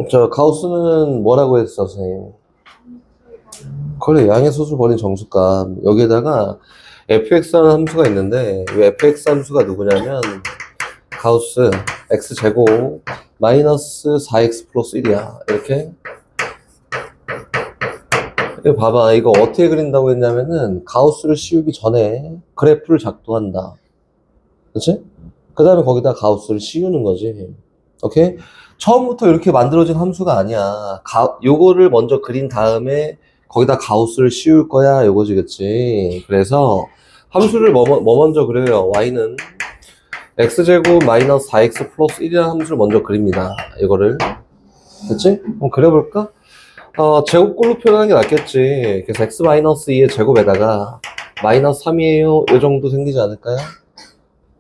저 가우스는 뭐라고 했어, 선생님? 그래, 양의 소수를 버린 정수값. 여기에다가 fx라는 함수가 있는데, 이 fx 함수가 누구냐면, 가우스 x제곱 마이너스 4x 플러스 1이야. 이렇게. 이거 봐봐. 이거 어떻게 그린다고 했냐면은, 가우스를 씌우기 전에 그래프를 작동한다. 그치? 그 다음에 거기다 가우스를 씌우는 거지. 오케이? 처음부터 이렇게 만들어진 함수가 아니야. 요거를 먼저 그린 다음에 거기다 가우스를 씌울 거야. 요거지, 그치? 그래서 함수를 뭐 먼저 그려요? y는 x제곱 마이너스 4x 플러스 1이라는 함수를 먼저 그립니다. 이거를. 그치? 그럼 그려볼까? 제곱꼴로 표현하는 게 낫겠지. 그래서 x 마이너스 2의 제곱에다가 마이너스 3이에요. 요 정도 생기지 않을까요?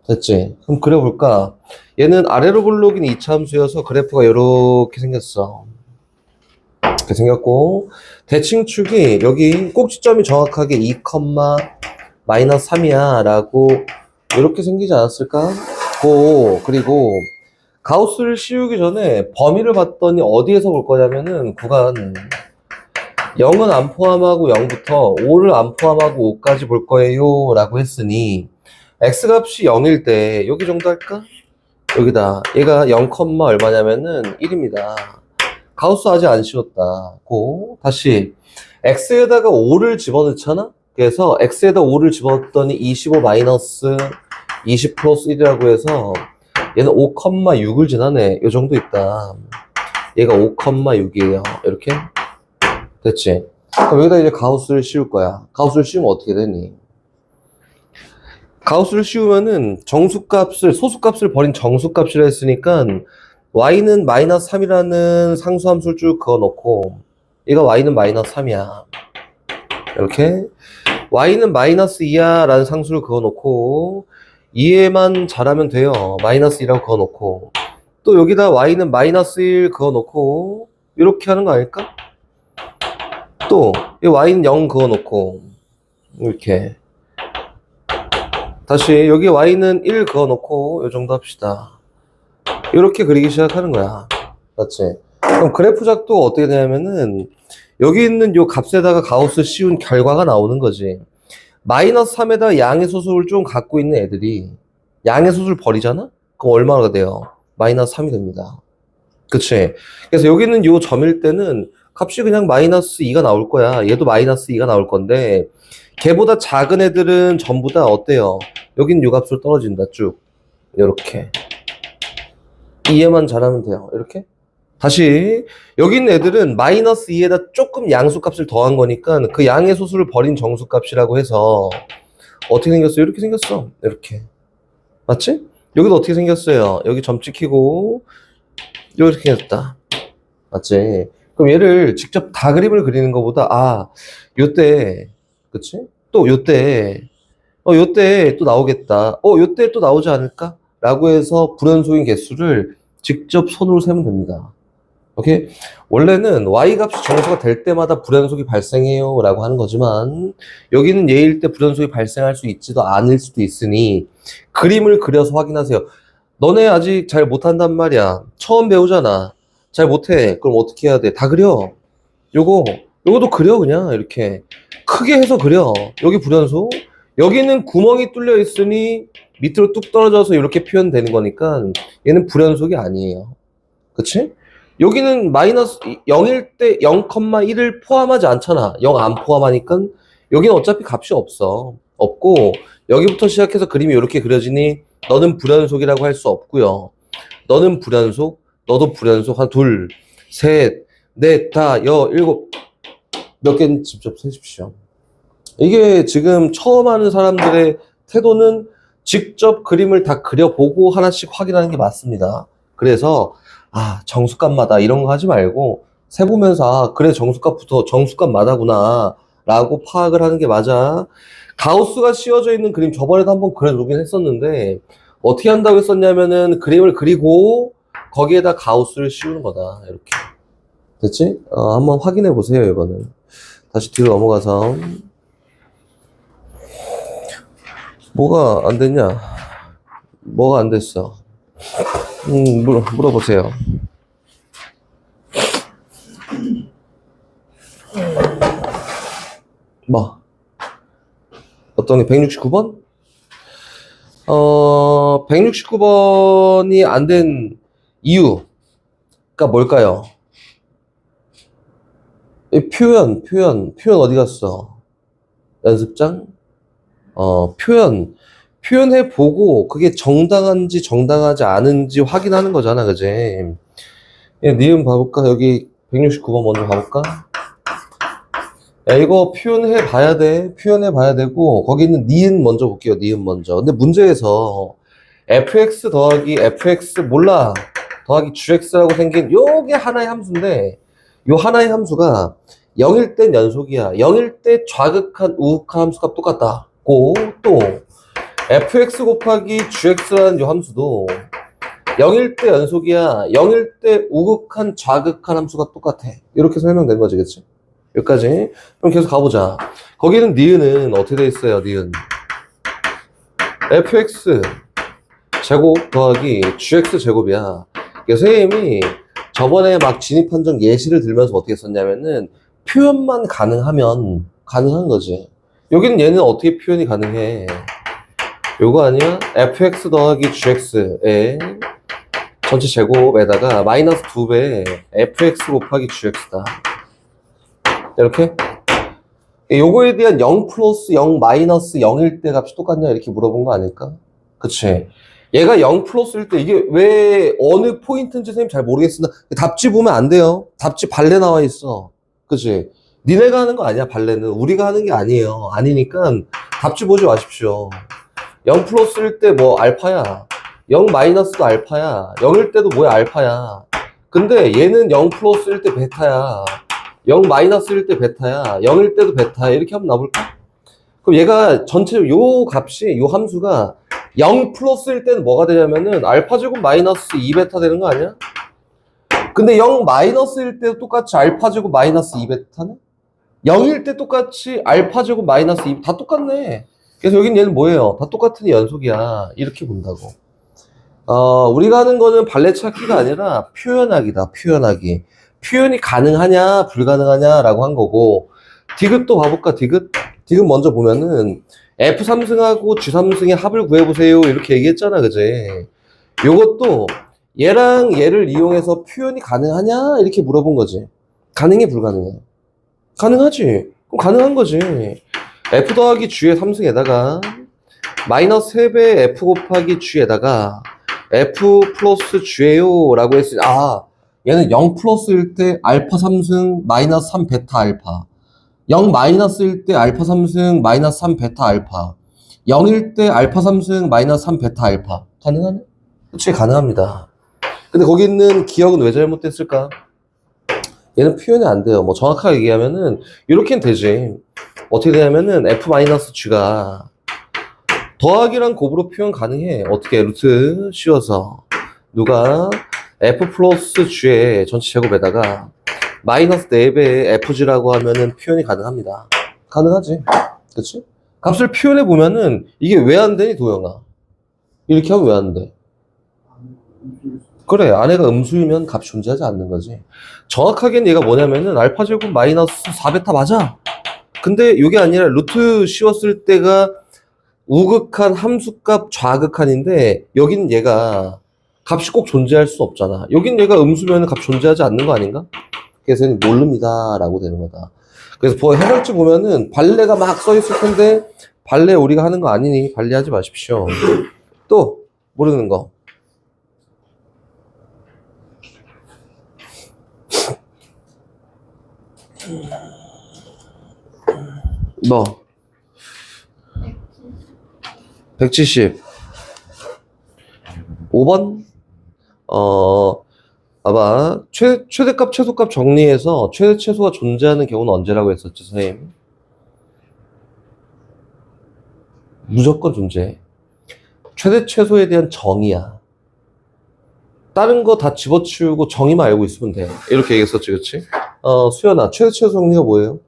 됐지? 그럼 그려볼까? 얘는 아래로 블록인 2차 함수여서 그래프가 이렇게 생겼어. 이렇게 생겼고, 대칭축이 여기 꼭지점이 정확하게 2, 마이너스 3이야 라고 이렇게 생기지 않았을까? 그리고 가우스를 씌우기 전에 범위를 봤더니 어디에서 볼 거냐면은 구간 0은 안 포함하고 0부터 5를 안 포함하고 5까지 볼 거예요 라고 했으니 x값이 0일 때 여기 정도 할까? 여기다 얘가 0, 얼마냐면은 1입니다. 가우스 아직 안 씌웠다. 다시 x에다가 5를 집어넣잖아? 그래서 x에다 5를 집어넣었더니 25 마이너스 20 플러스 1이라고 해서 얘는 5,6을 지나네. 요 정도 있다. 얘가 5,6이에요. 이렇게 됐지? 그럼 여기다 이제 가우스를 씌울 거야. 가우스를 씌우면 어떻게 되니? 가우스를 씌우면은 소수값을 버린 정수값이라 했으니까 y는 마이너스 3이라는 상수함수를 쭉 그어놓고 얘가 y는 마이너스 3이야. 이렇게 y는 마이너스 2야 라는 상수를 그어놓고 이해만 잘하면 돼요. 마이너스 2라고 그어놓고 또 여기다 y는 마이너스 1 그어놓고 이렇게 하는 거 아닐까? 또 이 y는 0 그어놓고 이렇게 다시 여기 y는 1 그어놓고 이 정도 합시다. 이렇게 그리기 시작하는 거야. 맞지? 그럼 그래프 작도가 어떻게 되냐면은 여기 있는 요 값에다가 가우스 씌운 결과가 나오는 거지. 마이너스 3에다 양의 소수를 좀 갖고 있는 애들이 양의 소수를 버리잖아? 그럼 얼마나 돼요? 마이너스 3이 됩니다. 그치? 그래서 여기 있는 요 점일 때는 값이 그냥 마이너스 2가 나올 거야. 얘도 마이너스 2가 나올 건데 걔보다 작은 애들은 전부 다 어때요? 여긴 요 값으로 떨어진다. 쭉. 요렇게. 이해만 잘하면 돼요. 이렇게. 다시 여기 있는 애들은 마이너스 2에다 조금 양수값을 더한 거니까 그 양의 소수를 버린 정수값이라고 해서 어떻게 생겼어요? 이렇게 생겼어. 이렇게. 맞지? 여기도 어떻게 생겼어요? 여기 점 찍히고 이렇게 생겼다. 맞지? 그럼 얘를 직접 다 그림을 그리는 것보다 요때 그치? 또 요때 요때 또 나오겠다. 요때 또 나오지 않을까? 라고 해서 불연속인 개수를 직접 손으로 세면 됩니다. 오케이? 원래는 y값이 정수가 될 때마다 불연속이 발생해요 라고 하는 거지만 여기는 얘일 때 불연속이 발생할 수 있지도 않을 수도 있으니 그림을 그려서 확인하세요. 너네 아직 잘 못한단 말이야. 처음 배우잖아. 잘 못해. 그럼 어떻게 해야 돼? 다 그려. 요것도 그려 그냥 이렇게 크게 해서 그려. 여기 불연속, 여기는 구멍이 뚫려 있으니 밑으로 뚝 떨어져서 이렇게 표현되는 거니까 얘는 불연속이 아니에요. 그치? 여기는 마이너스 0일 때 0,1을 포함하지 않잖아. 0 안 포함하니까 여기는 어차피 값이 없고 여기부터 시작해서 그림이 이렇게 그려지니 너는 불연속이라고 할 수 없고요. 너는 불연속, 너도 불연속. 한 둘, 셋, 넷, 다, 일곱 몇 개는 직접 세십시오. 이게 지금 처음 하는 사람들의 태도는 직접 그림을 다 그려보고 하나씩 확인하는 게 맞습니다. 그래서 정수값마다 이런 거 하지 말고 세보면서 그래 정수값부터 정수값마다구나 라고 파악을 하는 게 맞아. 가우스가 씌워져 있는 그림 저번에도 한번 그려놓긴 했었는데 어떻게 한다고 했었냐면은 그림을 그리고 거기에다 가우스를 씌우는 거다. 이렇게 됐지? 한번 확인해 보세요. 이거는 다시 뒤로 넘어가서 뭐가 안 됐냐? 뭐가 안 됐어? 물어보세요. 뭐 어떤 게 169번? 169번이 안 된 이유가 뭘까요? 이 표현 어디 갔어? 연습장? 표현해보고 그게 정당한지 정당하지 않은지 확인하는 거잖아, 그지? 예, 니은 봐볼까? 여기 169번 먼저 봐볼까? 야, 이거 표현해봐야 돼. 표현해봐야 되고, 거기 있는 니은 먼저 볼게요, 니은 먼저. 근데 문제에서 fx 더하기 fx 몰라. 더하기 gx라고 생긴 요게 하나의 함수인데, 요 하나의 함수가 0일 땐 연속이야. 0일 때 좌극한 우극한 함수가 똑같다. 고, 또 fx 곱하기 gx라는 요 함수도 0일 때 연속이야. 0일 때 우극한 좌극한 함수가 똑같아. 이렇게 설명된 거지, 그치? 여기까지. 그럼 계속 가보자. 거기는 니은은 어떻게 돼 있어요, 니은? fx 제곱 더하기 gx 제곱이야. 선생님이 저번에 막 진입한정 예시를 들면서 어떻게 썼냐면은 표현만 가능하면 가능한 거지. 여기는 얘는 어떻게 표현이 가능해? 요거 아니야? fx 더하기 gx에 전체 제곱에다가 마이너스 2배 fx 곱하기 gx다. 이렇게? 요거에 대한 0 플러스 0 마이너스 0일 때 값이 똑같냐 이렇게 물어본 거 아닐까? 그치? 얘가 0 플러스일 때 이게 왜 어느 포인트인지 선생님 잘 모르겠으나 답지 보면 안 돼요. 답지 발레 나와 있어. 그치? 니네가 하는 거 아니야, 발레는. 우리가 하는 게 아니에요. 아니니까 답지 보지 마십시오. 0 플러스일 때 뭐 알파야. 0 마이너스도 알파야. 0일 때도 뭐야, 알파야. 근데 얘는 0 플러스일 때 베타야. 0 마이너스일 때 베타야. 0일 때도 베타야. 이렇게 한번 놔볼까? 그럼 얘가 전체적으로 요 값이, 요 함수가 0 플러스일 때는 뭐가 되냐면은 알파 제곱 마이너스 2베타 되는 거 아니야? 근데 0 마이너스일 때도 똑같이 알파 제곱 마이너스 2베타네? 0일 때 똑같이 알파 제곱 마이너스 2, 다 똑같네. 그래서 여긴 얘는 뭐예요? 다 똑같은 연속이야. 이렇게 본다고. 우리가 하는 거는 발레 찾기가 아니라 표현하기다, 표현하기. 표현이 가능하냐, 불가능하냐, 라고 한 거고, 디귿도 봐볼까, 디귿? 디귿 먼저 보면은, F3승하고 G3승의 합을 구해보세요. 이렇게 얘기했잖아, 그제? 요것도 얘랑 얘를 이용해서 표현이 가능하냐? 이렇게 물어본 거지. 가능해, 불가능해? 가능하지. 그럼 가능한 거지. F 더하기 G의 3승에다가, 마이너스 3배 F 곱하기 G에다가, F 플러스 G예요 라고 했으니 얘는 0 플러스일 때 알파 3승 마이너스 3 베타 알파 0 마이너스일 때 알파 3승 마이너스 3 베타 알파 0일 때 알파 3승 마이너스 3 베타 알파 가능하네? 그치, 가능합니다. 근데 거기 있는 기억은 왜 잘못됐을까? 얘는 표현이 안 돼요. 뭐 정확하게 얘기하면은 이렇게는 되지. 어떻게 되냐면은 F 마이너스 G가 더하기랑 곱으로 표현 가능해. 어떻게? 루트 씌워서 누가 F 플러스 G의 전체 제곱에다가 마이너스 4배의 FG라고 하면은 표현이 가능합니다. 가능하지. 그치? 값을 표현해 보면은 이게 왜 안 되니, 도영아? 이렇게 하면 왜 안 돼? 그래, 안에가 음수이면 값이 존재하지 않는 거지. 정확하게는 얘가 뭐냐면은 알파 제곱 마이너스 4베타 맞아. 근데 이게 아니라 루트 씌웠을 때가 우극한 함수값 좌극한인데 여기는 얘가 값이 꼭 존재할 수 없잖아. 여긴 얘가 음수면 값 존재하지 않는 거 아닌가? 그래서 얘는 모릅니다 라고 되는 거다. 그래서 해설지 보면은 발레가 막 써 있을 텐데 발레 우리가 하는 거 아니니 발레하지 마십시오. 또 모르는 거. 뭐 170 5번 봐봐. 최대값 최소값 정리해서 최대 최소가 존재하는 경우는 언제라고 했었지, 선생님? 무조건 존재해. 최대 최소에 대한 정의야. 다른 거 다 집어치우고 정의만 알고 있으면 돼. 이렇게 얘기했었지, 그치? 수연아, 최대 최소 정리가 뭐예요?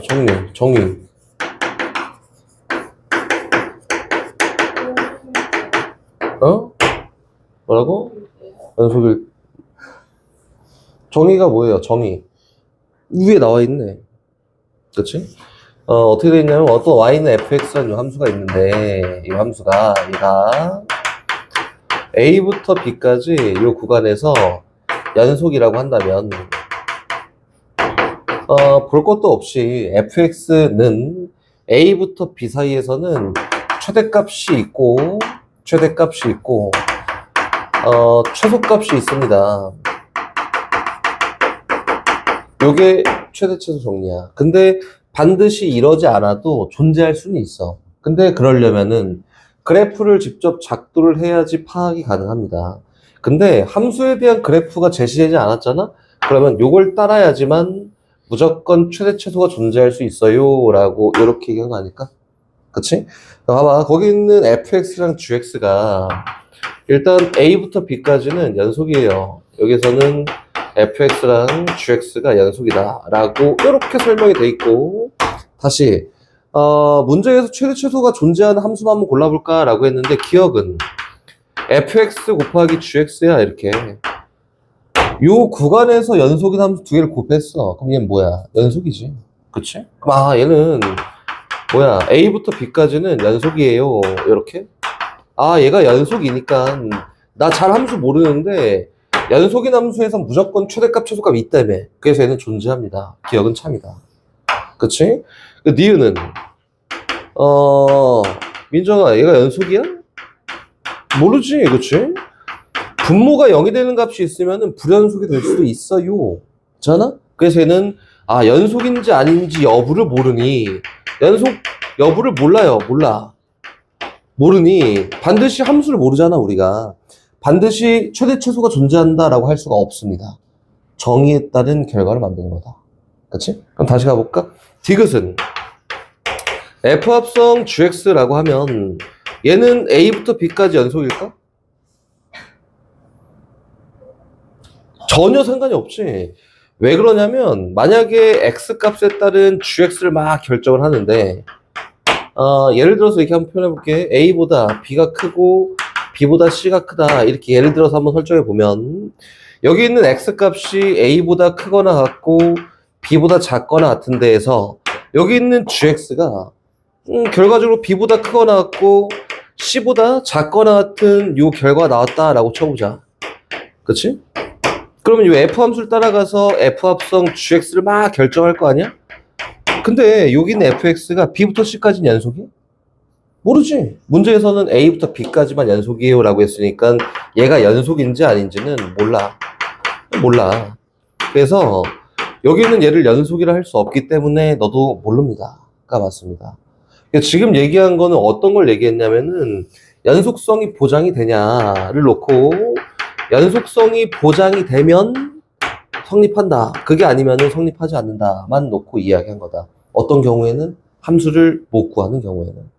정리요? 정의. 뭐라고? 연속일. 정의가 뭐예요, 정의? 위에 나와 있네. 그치? 어떻게 되어 있냐면 어떤 y는 fx라는 함수가 있는데 이 함수가 얘가 a부터 b까지 이 구간에서 연속이라고 한다면 볼 것도 없이 fx는 a부터 b 사이에서는 최대값이 있고 최소값이 있습니다. 요게 최대 최소 정리야. 근데 반드시 이러지 않아도 존재할 수는 있어. 근데 그러려면은 그래프를 직접 작도를 해야지 파악이 가능합니다. 근데 함수에 대한 그래프가 제시되지 않았잖아? 그러면 요걸 따라야지만 무조건 최대 최소가 존재할 수 있어요 라고 이렇게 얘기한 거 아닐까? 그치? 봐봐, 거기 있는 fx랑 gx가 일단 a부터 b까지는 연속이에요. 여기서는 fx랑 gx가 연속이다 라고 이렇게 설명이 돼 있고, 다시 문제에서 최대 최소가 존재하는 함수만 한번 골라볼까 라고 했는데 기억은 fx 곱하기 gx야. 이렇게 요 구간에서 연속인 함수 두 개를 곱했어. 그럼 얘는 뭐야? 연속이지. 그치? 얘는 뭐야? a부터 b까지는 연속이에요. 이렇게. 얘가 연속이니까 나 잘 함수 모르는데 연속인 함수에서 무조건 최대값 최소값이 있다며. 그래서 얘는 존재합니다. 기억은 참이다. 그치? 니은은 민정아, 얘가 연속이야? 모르지. 그치? 분모가 0이 되는 값이 있으면 불연속이 될 수도 있어요. 잖아? 그래서 얘는 연속인지 아닌지 여부를 모르니, 연속 여부를 몰라요. 모르니 반드시 함수를 모르잖아. 우리가 반드시 최대 최소가 존재한다라고 할 수가 없습니다. 정의에 따른 결과를 만드는 거다. 그치? 그럼 다시 가볼까? 디귿은 F합성 GX라고 하면 얘는 A부터 B까지 연속일까? 전혀 상관이 없지. 왜 그러냐면 만약에 X 값에 따른 GX를 막 결정을 하는데 예를 들어서 이렇게 한번 표현해 볼게. A보다 B가 크고 B보다 C가 크다. 이렇게 예를 들어서 한번 설정해 보면 여기 있는 X 값이 A보다 크거나 같고 B보다 작거나 같은 데에서 여기 있는 GX가 결과적으로 B보다 크거나 같고 C보다 작거나 같은 요 결과가 나왔다라고 쳐보자. 그치? 그러면 이 F 함수를 따라가서 F 합성 GX를 막 결정할 거 아니야? 근데 여기 있는 fx가 b부터 c까지는 연속이야? 모르지. 문제에서는 a부터 b까지만 연속이에요 라고 했으니까 얘가 연속인지 아닌지는 몰라. 그래서 여기 있는 얘를 연속이라 할 수 없기 때문에 너도 모릅니다 가 맞습니다. 지금 얘기한 거는 어떤 걸 얘기했냐면은 연속성이 보장이 되냐를 놓고 연속성이 보장이 되면 성립한다. 그게 아니면은 성립하지 않는다만 놓고 이야기한 거다. 어떤 경우에는 함수를 못 구하는 경우에는.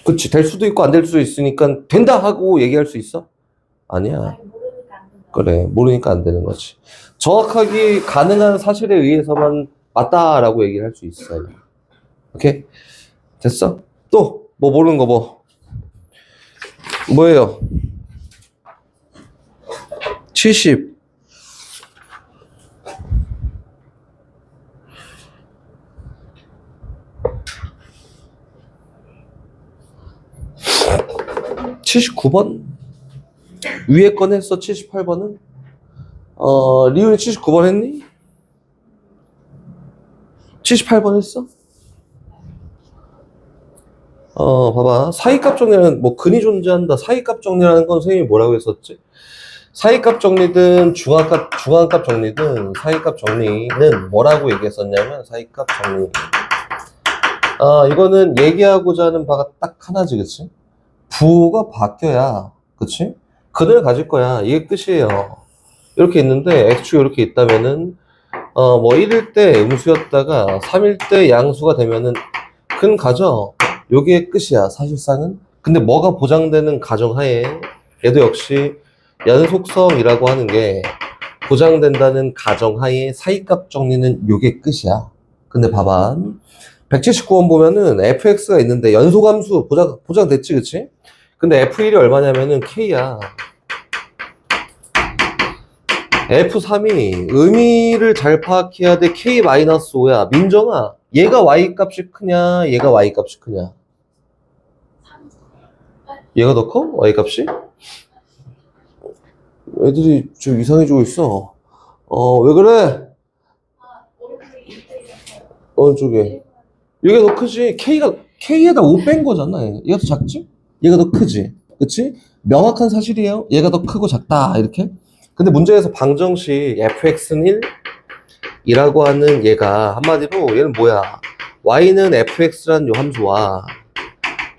그치. 될 수도 있고 안 될 수도 있으니까 된다 하고 얘기할 수 있어? 아니야. 그래. 모르니까 안 되는 거지. 정확하게 가능한 사실에 의해서만 맞다라고 얘기를 할 수 있어요. 오케이? 됐어? 또 뭐 모르는 거 뭐예요? 70 79번? 위에 건 했어. 78번은? 리은이 79번 했니? 78번 했어? 봐봐. 사이값 정리는 뭐 근이 존재한다. 사이값 정리라는 건 선생님이 뭐라고 했었지? 사이값 정리든 중앙값 정리든 사이값 정리는 뭐라고 얘기했었냐면 사이값 정리. 이거는 얘기하고자 하는 바가 딱 하나지, 그치? 부호가 바뀌어야, 그치? 근을 가질 거야. 이게 끝이에요. 이렇게 있는데 x축이 이렇게 있다면은 뭐 1일 때 음수였다가 3일 때 양수가 되면은 근 가져. 요게 끝이야, 사실상은. 근데 뭐가 보장되는 가정하에 얘도 역시 연속성이라고 하는 게 보장된다는 가정하에 사이값 정리는 요게 끝이야. 근데 봐봐. 179번 보면은 fx가 있는데 연속함수 보장됐지, 그치? 근데 f1이 얼마냐면은 k야. F3이 의미를 잘 파악해야 돼. K-5야. 민정아, 얘가 Y 값이 크냐? 얘가 Y 값이 크냐? 얘가 더 커? Y 값이? 애들이 좀 이상해지고 있어. 왜 그래? 어느 쪽에? 얘가 더 크지? K에다 5 뺀 거잖아. 얘가 더 작지? 얘가 더 크지? 그치? 명확한 사실이에요. 얘가 더 크고 작다. 이렇게. 근데 문제에서 방정식 fx는 1? 이라고 하는 얘가 한마디로 얘는 뭐야? y는 fx라는 요 함수와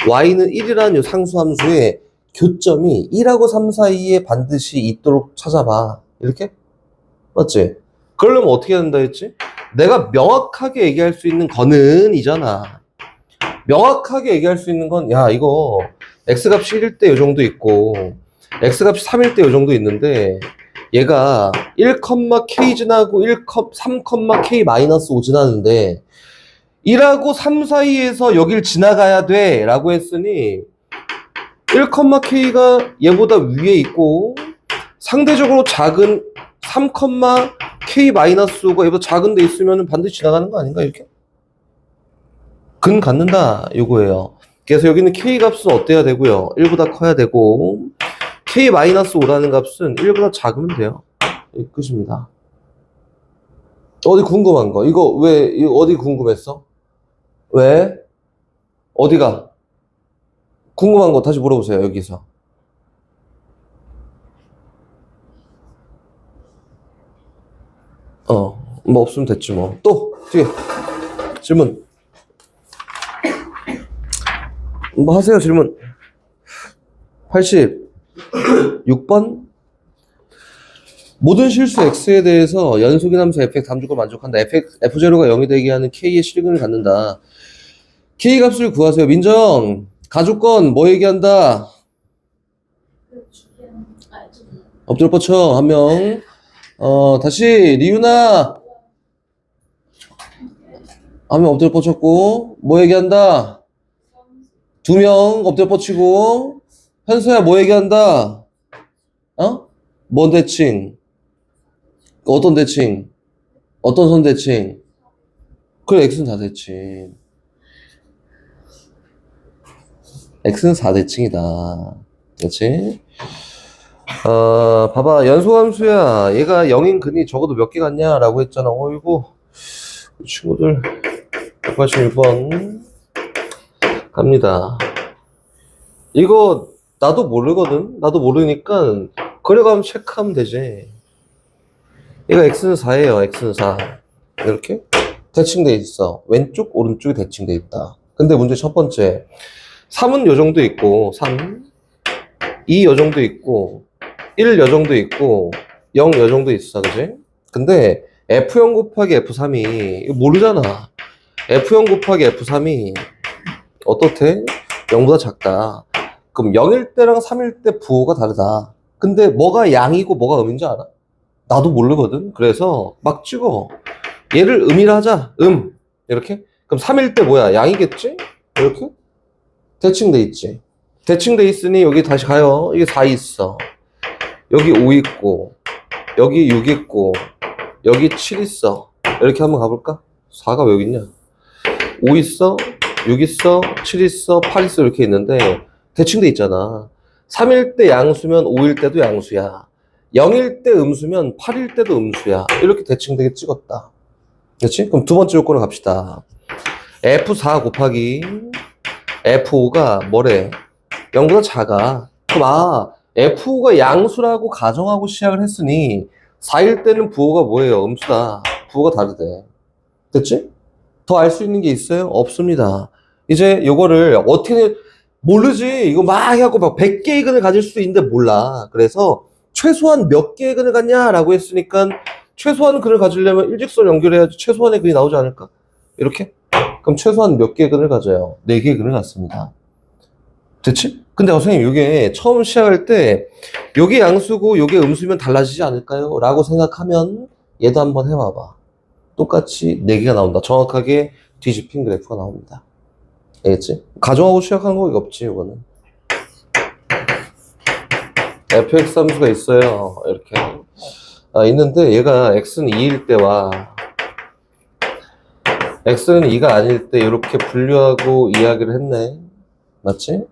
y는 1이라는 요 상수 함수의 교점이 1하고 3 사이에 반드시 있도록 찾아봐. 이렇게? 맞지? 그러려면 어떻게 해야 된다 했지? 내가 명확하게 얘기할 수 있는 거는 이잖아. 명확하게 얘기할 수 있는 건, 야, 이거 x값이 1일 때 요 정도 있고 x값이 3일 때 요 정도 있는데 얘가 1,k 지나고 3,k-5 지나는데 1하고 3 사이에서 여길 지나가야 돼 라고 했으니 1,k가 얘보다 위에 있고 상대적으로 작은 3,k-5가 얘보다 작은 데 있으면 반드시 지나가는 거 아닌가 이렇게? 근 갖는다 요거예요. 그래서 여기는 k 값은 어때야 되고요? 1보다 커야 되고 k-5라는 값은 1보다 작으면 돼요. 끝입니다. 어디 궁금한 거? 이거 어디 궁금했어? 왜? 어디가? 궁금한 거 다시 물어보세요, 여기서. 뭐 없으면 됐지 뭐. 또, 뒤에. 질문. 뭐 하세요, 질문. 86번. 모든 실수 x에 대해서 연속인 함수 fx 함수가 만족한다. f0가 0이 되게 하는 k의 실근을 갖는다. k 값을 구하세요. 민정, 가족건 뭐 얘기한다? 엎드려 뻗쳐, 한 명. 다시, 리유나. 한 명 엎드려 뻗쳤고, 뭐 얘기한다? 2명 엎드려 뻗치고, 현수야 뭐 얘기한다? 뭔 대칭? 어떤 대칭? 어떤 선 대칭? 그래, x는 4대칭. x는 4대칭이다. 그렇지? 봐봐. 연소함수야. 얘가 0인 근이 적어도 몇 개 같냐? 라고 했잖아. 어이구. 친구들. 186번. 갑니다. 이거, 나도 모르거든? 나도 모르니까, 그래가면 체크하면 되지. 얘가 x는 4예요. x는 4. 이렇게? 대칭돼 있어. 왼쪽, 오른쪽이 대칭돼 있다. 근데 문제 첫 번째. 3은 요 정도 있고, 3. 2 요 정도 있고, 1 요 정도 있고, 0 요 정도 있어. 그지? 근데 F0 곱하기 F3이, 이거 모르잖아. F0 곱하기 F3이 어떻대? 0보다 작다. 그럼 0일 때랑 3일 때 부호가 다르다. 근데 뭐가 양이고 뭐가 음인지 알아? 나도 모르거든. 그래서 막 찍어. 얘를 음이라 하자. 이렇게. 그럼 3일 때 뭐야? 양이겠지? 이렇게. 대칭돼 있지. 대칭돼 있으니 여기 다시 가요. 이게 4 있어. 여기 5 있고, 여기 6 있고, 여기 7 있어. 이렇게 한번 가볼까? 4가 왜 여기 있냐? 5 있어, 6 있어, 7 있어, 8 있어. 이렇게 있는데 대칭돼 있잖아. 3일 때 양수면 5일 때도 양수야. 0일 때 음수면 8일 때도 음수야. 이렇게 대칭되게 찍었다. 그렇지? 그럼 두 번째 요건을 갑시다. F4 곱하기 F5가 뭐래? 0보다 작아. 그럼 F5가 양수라고 가정하고 시작을 했으니 4일 때는 부호가 뭐예요? 음수다. 부호가 다르대. 됐지? 더 알 수 있는 게 있어요? 없습니다. 이제 요거를 어떻게 모르지? 이거 막 해갖고 막 100개의 근을 가질 수도 있는데 몰라. 그래서 최소한 몇 개의 근을 갖냐라고 했으니까 최소한 근을 가지려면 일직선 연결해야지 최소한의 근이 나오지 않을까? 이렇게? 그럼 최소한 몇 개의 근을 가져요? 4개의 근을 갖습니다. 됐지? 근데 선생님 이게 처음 시작할 때 요게 양수고 요게 음수면 달라지지 않을까요? 라고 생각하면 얘도 한번 해봐봐. 똑같이 4개가 나온다. 정확하게 뒤집힌 그래프가 나옵니다. 알겠지? 가정하고 시작하는 거 없지 이거는. fx 함수가 있어요. 이렇게 있는데 얘가 x는 2일 때와 x는 2가 아닐 때 이렇게 분류하고 이야기를 했네. 맞지?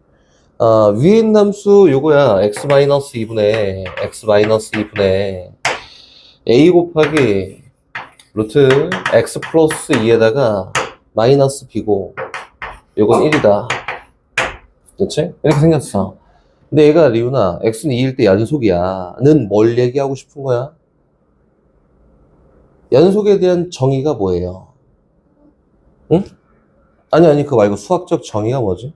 위에 있는 함수 요거야. x-2분의 x-2분의 a 곱하기 루트 x 플러스 2에다가 마이너스 b고 요건 1이다. 그치? 이렇게 생겼어. 근데 얘가 리우나 x는 2일 때 연속이야 는 뭘 얘기하고 싶은 거야? 연속에 대한 정의가 뭐예요? 응? 아니 그거 말고 수학적 정의가 뭐지?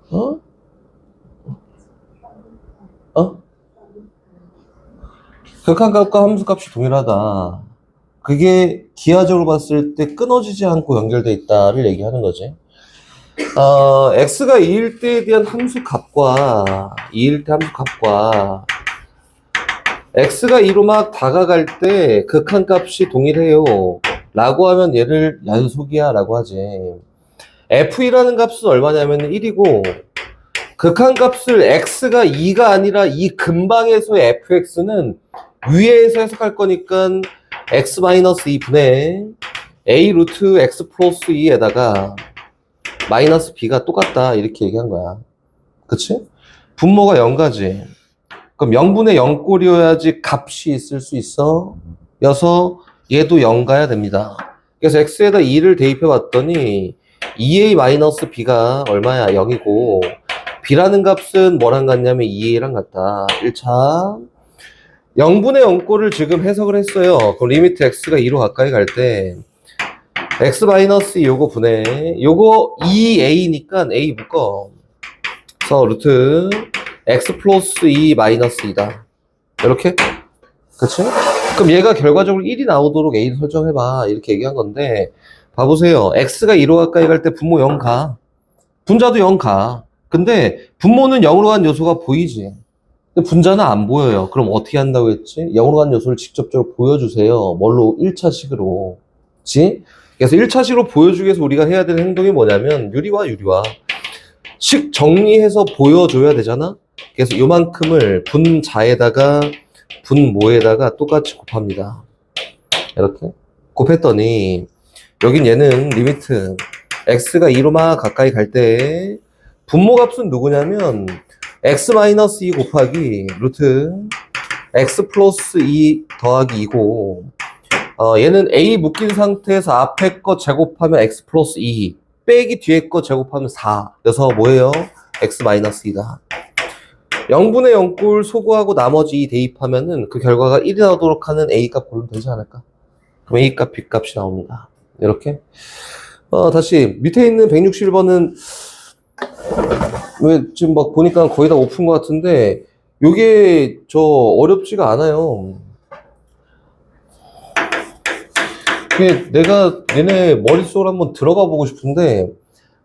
어? 어? 극한값과 함수값이 동일하다. 그게 기하적으로 봤을 때 끊어지지 않고 연결돼 있다를 얘기하는 거지. x가 2일 때에 대한 함수값과 2일 때 함수값과 x가 2로 막 다가갈 때 극한값이 동일해요 라고 하면 얘를 연속이야 라고 하지. f2라는 값은 얼마냐면 1이고 극한값을 x가 2가 아니라 이 근방에서의 fx는 위에서 해석할 거니까 x-2분의 a 루트 x 플러스 2에다가 마이너스 b가 똑같다 이렇게 얘기한 거야. 그치? 분모가 0가지. 그럼 0분의 0꼴이어야지 값이 있을 수 있어. 여서 얘도 0 가야 됩니다. 그래서 x에다 2를 대입해 봤더니 2a-b가 얼마야? 0이고 b라는 값은 뭐랑 같냐면 2a랑 같다. 1차 0분의 0꼴을 지금 해석을 했어요. 그럼 리미트 x가 2로 가까이 갈 때 x-2 요거 분해 요거 2a니까 a 묶어. 그래서 루트 x 플러스 2 마이너스 2다. 이렇게? 그치? 그럼 얘가 결과적으로 1이 나오도록 a를 설정해봐. 이렇게 얘기한 건데 봐보세요. x가 2로 가까이 갈 때 분모 0 가. 분자도 0 가. 근데 분모는 0으로 간 요소가 보이지. 근데 분자는 안 보여요. 그럼 어떻게 한다고 했지? 0으로 간 요소를 직접적으로 보여주세요. 뭘로? 1차식으로. 그치? 그래서 1차식으로 보여주기 위해서 우리가 해야 되는 행동이 뭐냐면 유리화. 식 정리해서 보여줘야 되잖아? 그래서 요만큼을 분자에다가 분모에다가 똑같이 곱합니다. 이렇게 곱했더니 여긴 얘는 리미트 x가 2로 막 가까이 갈 때 분모 값은 누구냐면 x-2 곱하기 루트 x 플러스 2 더하기 2고 얘는 a 묶인 상태에서 앞에 거 제곱하면 x 플러스 2 빼기 뒤에 거 제곱하면 4 그래서 뭐예요? x-2다. 0분의 0꼴 소구하고 나머지 2 대입하면은 그 결과가 1이 나오도록 하는 a 값 고르면 되지 않을까? 그럼 a 값, b 값이 나옵니다. 이렇게 다시 밑에 있는 161번은 왜 지금 막 보니까 거의 다 오픈 것 같은데 요게 저 어렵지가 않아요. 내가 얘네 머릿속으로 한번 들어가 보고 싶은데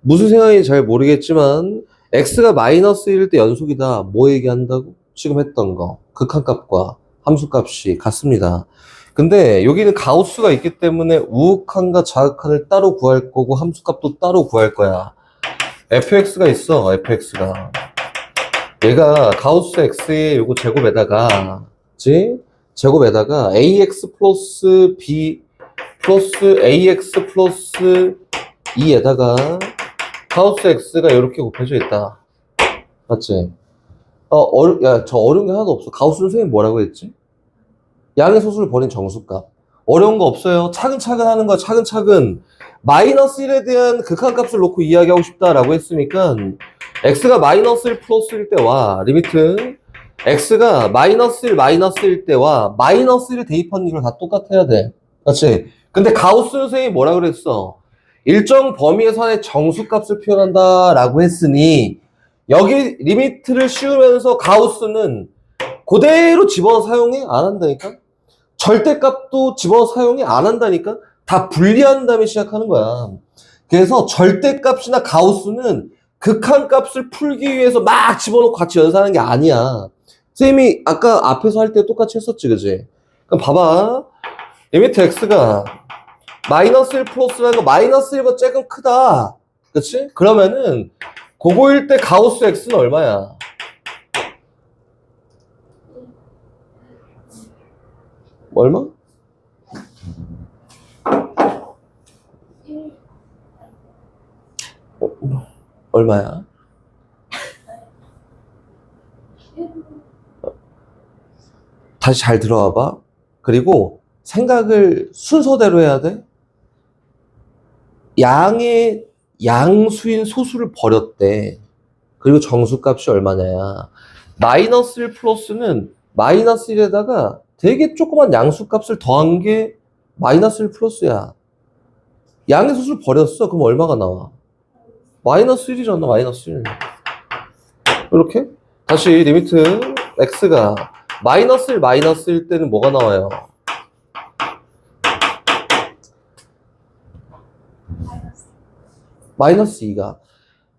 무슨 생각인지 잘 모르겠지만 x가 마이너스 1일 때 연속이다. 뭐 얘기한다고? 지금 했던 거 극한값과 함수값이 같습니다. 근데 여기는 가우스가 있기 때문에 우극한과 좌극한을 따로 구할 거고 함수값도 따로 구할 거야. fx가 있어. fx가 얘가 가우스 x의 요거 제곱에다가 그치? 제곱에다가 ax 플러스 b 플러스 ax 플러스 2에다가 가우스 x가 이렇게 곱해져 있다. 맞지? 야, 저 어려운 게 하나도 없어. 가우스 선생님 뭐라고 했지? 양의 소수를 버린 정수값. 어려운 거 없어요. 차근차근 하는 거야. 차근차근. 마이너스 1에 대한 극한값을 놓고 이야기하고 싶다라고 했으니까 x가 마이너스 1 플러스 1일 때와 리미트 x가 마이너스 1 마이너스 1일 때와 마이너스 1을 대입하는 이유가 다 똑같아야 돼. 그렇지? 근데 가우스 선생님이 뭐라 그랬어? 일정 범위에서 한의 정수값을 표현한다 라고 했으니 여기 리미트를 씌우면서 가우스는 그대로 집어서 사용해? 안 한다니까? 절대값도 집어서 사용해? 안 한다니까? 다 분리한 다음에 시작하는 거야. 그래서 절대값이나 가우스는 극한값을 풀기 위해서 막 집어넣고 같이 연산하는 게 아니야. 선생님이 아까 앞에서 할 때 똑같이 했었지, 그지? 그럼 봐봐. 리미트 x가 마이너스 1 플러스라는 거 마이너스 1보다 조금 크다. 그치? 그러면은 그거일 때 가우스 X는 얼마야? 얼마? 얼마야? 다시 잘 들어와 봐. 그리고 생각을 순서대로 해야 돼. 양의 양수인 소수를 버렸대. 그리고 정수값이 얼마냐야. 마이너스 1 플러스는 마이너스 1에다가 되게 조그만 양수값을 더한 게 마이너스 1 플러스야. 양의 소수를 버렸어. 그럼 얼마가 나와? 마이너스 1이잖아. 마이너스 1. 이렇게 다시 리미트 x가 마이너스 1 마이너스 1 때는 뭐가 나와요? 마이너스 2가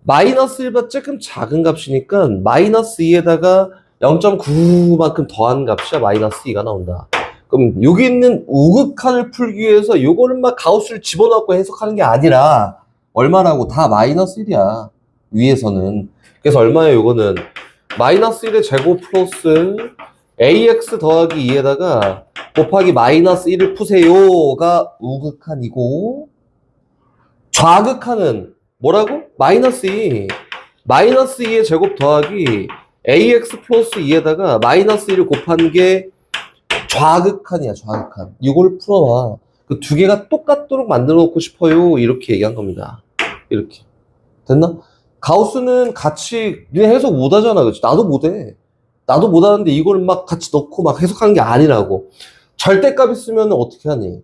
마이너스 1보다 조금 작은 값이니까 마이너스 2에다가 0.9만큼 더한 값이야. 마이너스 2가 나온다. 그럼 여기 있는 우극한을 풀기 위해서 요거를 막 가우스를 집어넣고 해석하는 게 아니라 얼마라고? 다 마이너스 1이야. 위에서는. 그래서 얼마예요? 요거는 마이너스 1의 제곱 플러스 ax 더하기 2에다가 곱하기 마이너스 1을 푸세요가 우극한이고, 좌극한은 뭐라고? 마이너스 2. 마이너스 2의 제곱 더하기 ax 플러스 2에다가 마이너스 1을 곱한 게 좌극한이야. 좌극한. 이걸 풀어봐. 그 두 개가 똑같도록 만들어 놓고 싶어요. 이렇게 얘기한 겁니다. 이렇게. 됐나? 가우스는 같이 니네 해석 못 하잖아. 그치? 나도 못해. 나도 못 하는데 이걸 막 같이 넣고 막 해석하는 게 아니라고. 절대값 있으면 어떻게 하니?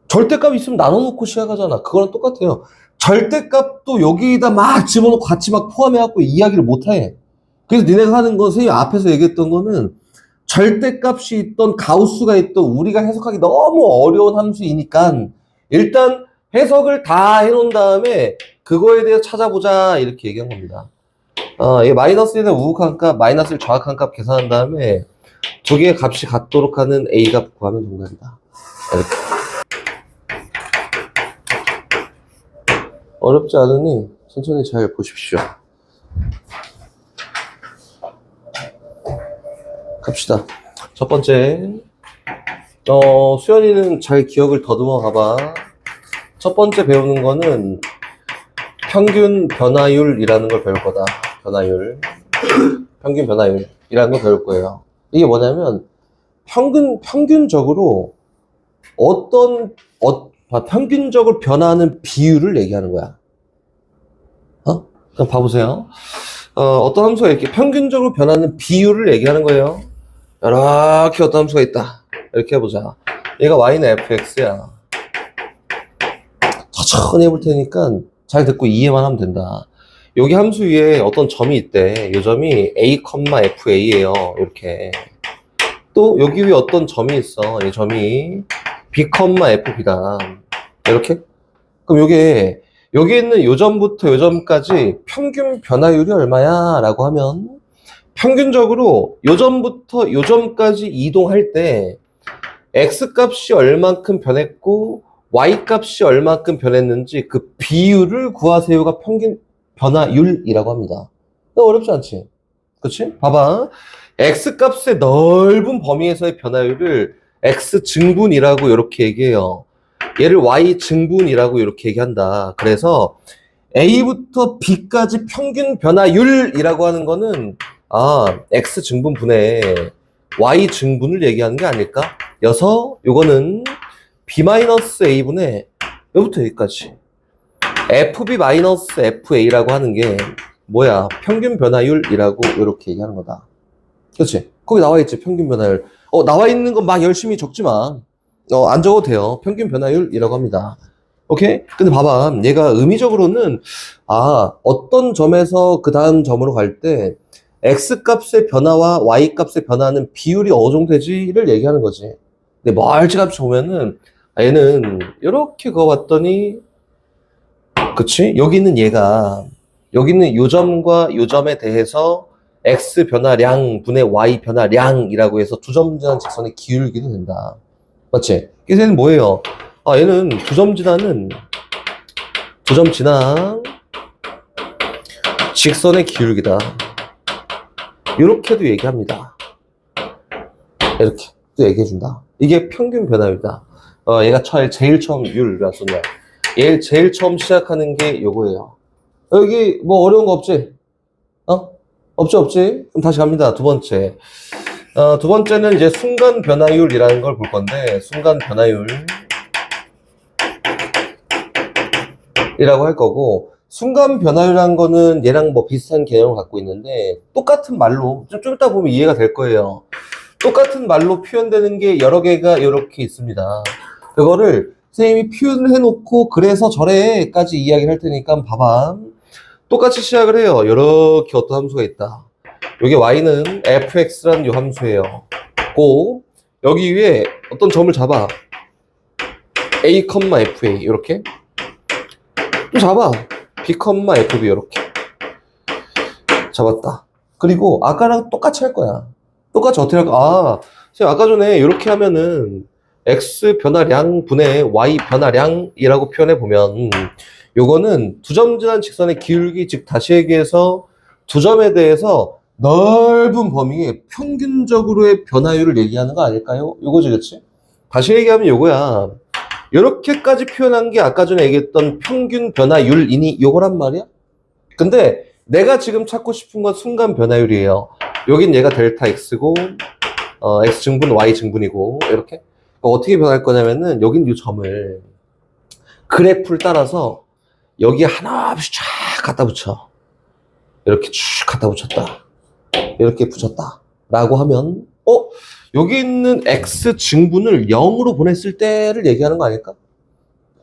절대값 있으면 나눠놓고 시작하잖아. 그거랑 똑같아요. 절대값도 여기다 막 집어넣고 같이 막 포함해갖고 이야기를 못해. 그래서 니네가 하는 건 선생님 앞에서 얘기했던 거는 절대값이 있던 가우스가 있던 우리가 해석하기 너무 어려운 함수이니까 일단 해석을 다 해놓은 다음에 그거에 대해서 찾아보자 이렇게 얘기한 겁니다. 이 마이너스 1의 우극한 값, 마이너스 1 좌극한 값 계산한 다음에 두 개의 값이 같도록 하는 A 값 구하면 정답이다. 이렇게. 어렵지 않으니 천천히 잘 보십시오. 갑시다. 첫 번째, 수연이는 잘 기억을 더듬어 가봐. 첫 번째 배우는 거는 평균 변화율이라는 걸 배울 거다. 변화율. 평균 변화율이라는 걸 배울 거예요. 이게 뭐냐면, 평균적으로 평균적으로 변화하는 비율을 얘기하는 거야. 그럼 봐보세요. 어떤 함수가 이렇게 평균적으로 변하는 비율을 얘기하는 거예요. 이렇게 어떤 함수가 있다. 이렇게 해보자. 얘가 y는 fx야. 천천히 해볼 테니까 잘 듣고 이해만 하면 된다. 여기 함수 위에 어떤 점이 있대. 이 점이 a, fa예요. 이렇게. 또 여기 위에 어떤 점이 있어. 이 점이 b, fb다. 이렇게. 그럼 요게 여기 있는 요 점부터 요 점까지 평균 변화율이 얼마야? 라고 하면 평균적으로 요 점부터 요 점까지 이동할 때 x값이 얼만큼 변했고 y값이 얼만큼 변했는지 그 비율을 구하세요가 평균 변화율이라고 합니다. 어렵지 않지? 그치? 봐봐. x값의 넓은 범위에서의 변화율을 x증분이라고 이렇게 얘기해요. 얘를 y증분이라고 이렇게 얘기한다. 그래서 A부터 B까지 평균 변화율이라고 하는 거는 x증분 분의 y증분을 얘기하는 게 아닐까? 여서 요거는 B-A분의 여기부터 여기까지 FB-FA라고 하는 게 뭐야? 평균 변화율이라고 이렇게 얘기하는 거다. 그렇지? 거기 나와 있지, 평균 변화율. 나와 있는 건 막 열심히 적지 마. 안 적어도 돼요. 평균 변화율이라고 합니다. 오케이? 근데 봐봐. 얘가 의미적으로는, 어떤 점에서 그 다음 점으로 갈 때, X값의 변화와 Y값의 변화는 비율이 어느 정도 되지를 얘기하는 거지. 근데 멀찌감치 보면은, 얘는, 이렇게 그어봤더니, 그치? 여기 있는 얘가, 여기 있는 요 점과 요 점에 대해서 X 변화량 분의 Y 변화량이라고 해서 두 점 지난 직선의 기울기도 된다. 맞지? 그래서 얘는 뭐예요? 얘는 두 점 지나는 직선의 기울기다. 이렇게도 얘기합니다. 이렇게 또 얘기해준다. 이게 평균 변화율이다. 얘가 제일 처음 율 왜 썼냐? 얘 제일 처음 시작하는 게 요거예요. 여기 뭐 어려운 거 없지? 없지? 그럼 다시 갑니다. 두 번째. 두 번째는 이제 순간 변화율이라는 걸 볼 건데, 순간 변화율이라고 할 거고, 순간 변화율이라는 거는 얘랑 뭐 비슷한 개념을 갖고 있는데, 똑같은 말로, 좀 이따 보면 이해가 될 거예요. 똑같은 말로 표현되는 게 여러 개가 이렇게 있습니다. 그거를 선생님이 표현을 해놓고, 그래서 저래까지 이야기를 할 테니까 봐봐. 똑같이 시작을 해요. 이렇게 어떤 함수가 있다. 여기 y는 fx라는 요 함수예요. 여기 위에 어떤 점을 잡아. a, fa 이렇게. 또 잡아. b, fb 이렇게. 잡았다. 그리고 아까랑 똑같이 할 거야. 똑같이 어떻게 할까? 아까 전에 이렇게 하면은 x 변화량 분의 y 변화량이라고 표현해 보면 요거는 두 점 지난 직선의 기울기, 즉 다시 얘기해서 두 점에 대해서 넓은 범위의 평균적으로의 변화율을 얘기하는 거 아닐까요? 요거지, 그치? 다시 얘기하면 요거야. 요렇게까지 표현한 게 아까 전에 얘기했던 평균 변화율이니 요거란 말이야? 근데 내가 지금 찾고 싶은 건 순간 변화율이에요. 여긴 얘가 델타 x고, x 증분, y 증분이고, 이렇게. 어떻게 변할 거냐면은, 여긴 요 점을 그래프를 따라서 여기에 하나씩 쫙 갖다 붙여. 이렇게 쭉 갖다 붙였다. 이렇게 붙였다. 라고 하면, 여기 있는 x 증분을 0으로 보냈을 때를 얘기하는 거 아닐까?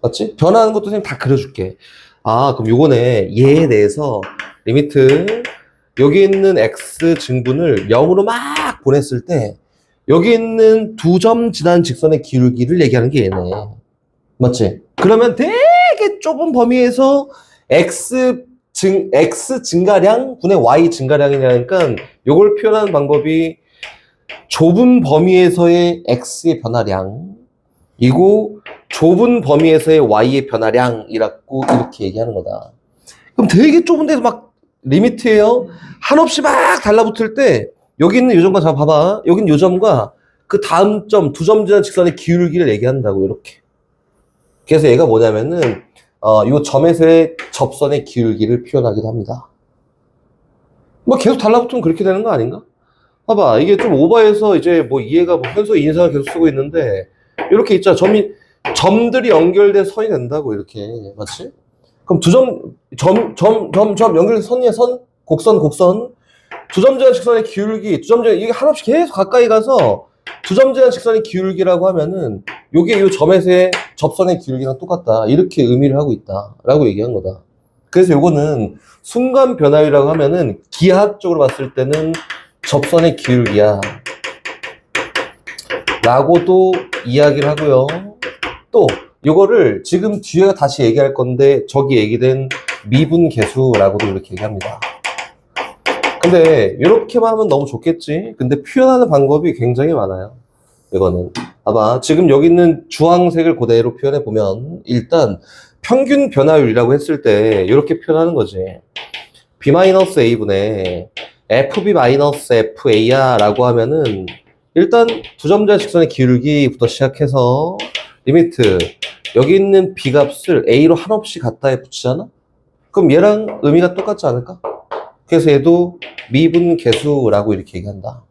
맞지? 변화하는 것도 선생님 다 그려줄게. 그럼 요거네. 얘에 대해서 리미트, 여기 있는 x 증분을 0으로 막 보냈을 때, 여기 있는 두 점 지난 직선의 기울기를 얘기하는 게 얘네. 맞지? 그러면 되게 좁은 범위에서 x 증가량 분의 y 증가량이니까 요걸 표현하는 방법이 좁은 범위에서의 x의 변화량이고 좁은 범위에서의 y의 변화량이라고 이렇게 얘기하는 거다. 그럼 되게 좁은 데서 막 리미트예요. 한없이 막 달라붙을 때 여기 있는 요점과 봐봐. 여기 있는 요점과 그 다음 점, 두 점 지난 직선의 기울기를 얘기한다고 이렇게. 그래서 얘가 뭐냐면은 요 점에서의 접선의 기울기를 표현하기도 합니다. 뭐 계속 달라붙으면 그렇게 되는 거 아닌가? 봐봐, 이게 좀 오버해서 이제 뭐 이해가 뭐 현소 인상을 계속 쓰고 있는데 이렇게 있잖아. 점들이 연결된 선이 된다고 이렇게. 맞지? 그럼 두 점 연결된 선이야. 곡선 두 점 지난 직선의 기울기, 이게 한없이 계속 가까이 가서 두 점 지난 직선의 기울기라고 하면은 요게 요 점에서의 접선의 기울기랑 똑같다. 이렇게 의미를 하고 있다. 라고 얘기한 거다. 그래서 요거는 순간 변화율이라고 하면은 기하학적으로 봤을 때는 접선의 기울기야. 라고도 이야기를 하고요. 또 요거를 지금 뒤에 다시 얘기할 건데 저기 얘기된 미분계수라고도 이렇게 얘기합니다. 근데 이렇게만 하면 너무 좋겠지. 근데 표현하는 방법이 굉장히 많아요. 이거는 봐봐, 지금 여기 있는 주황색을 그대로 표현해 보면 일단 평균 변화율이라고 했을 때 이렇게 표현하는 거지. b-a분의 fb-fa야 라고 하면은 일단 두 점자 직선의 기울기부터 시작해서 리미트, 여기 있는 b 값을 a로 한없이 갖다에 붙이잖아? 그럼 얘랑 의미가 똑같지 않을까? 그래서 얘도 미분계수라고 이렇게 얘기한다.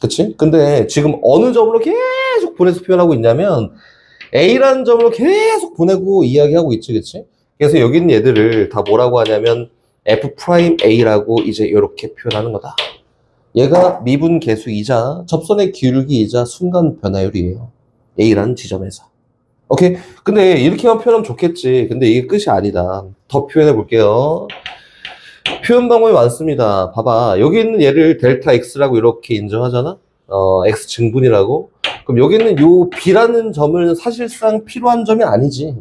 그치? 근데 지금 어느 점으로 계속 보내서 표현하고 있냐면 A라는 점으로 계속 보내고 이야기하고 있지, 그치? 그래서 여기 있는 얘들을 다 뭐라고 하냐면 F'A라고 이제 이렇게 표현하는 거다. 얘가 미분계수이자 접선의 기울기이자 순간 변화율이에요. A라는 지점에서. 오케이? 근데 이렇게만 표현하면 좋겠지. 근데 이게 끝이 아니다. 더 표현해 볼게요. 표현 방법이 많습니다. 봐봐. 여기 있는 얘를 델타 X라고 이렇게 인정하잖아? X 증분이라고. 그럼 여기 있는 요 B라는 점은 사실상 필요한 점이 아니지.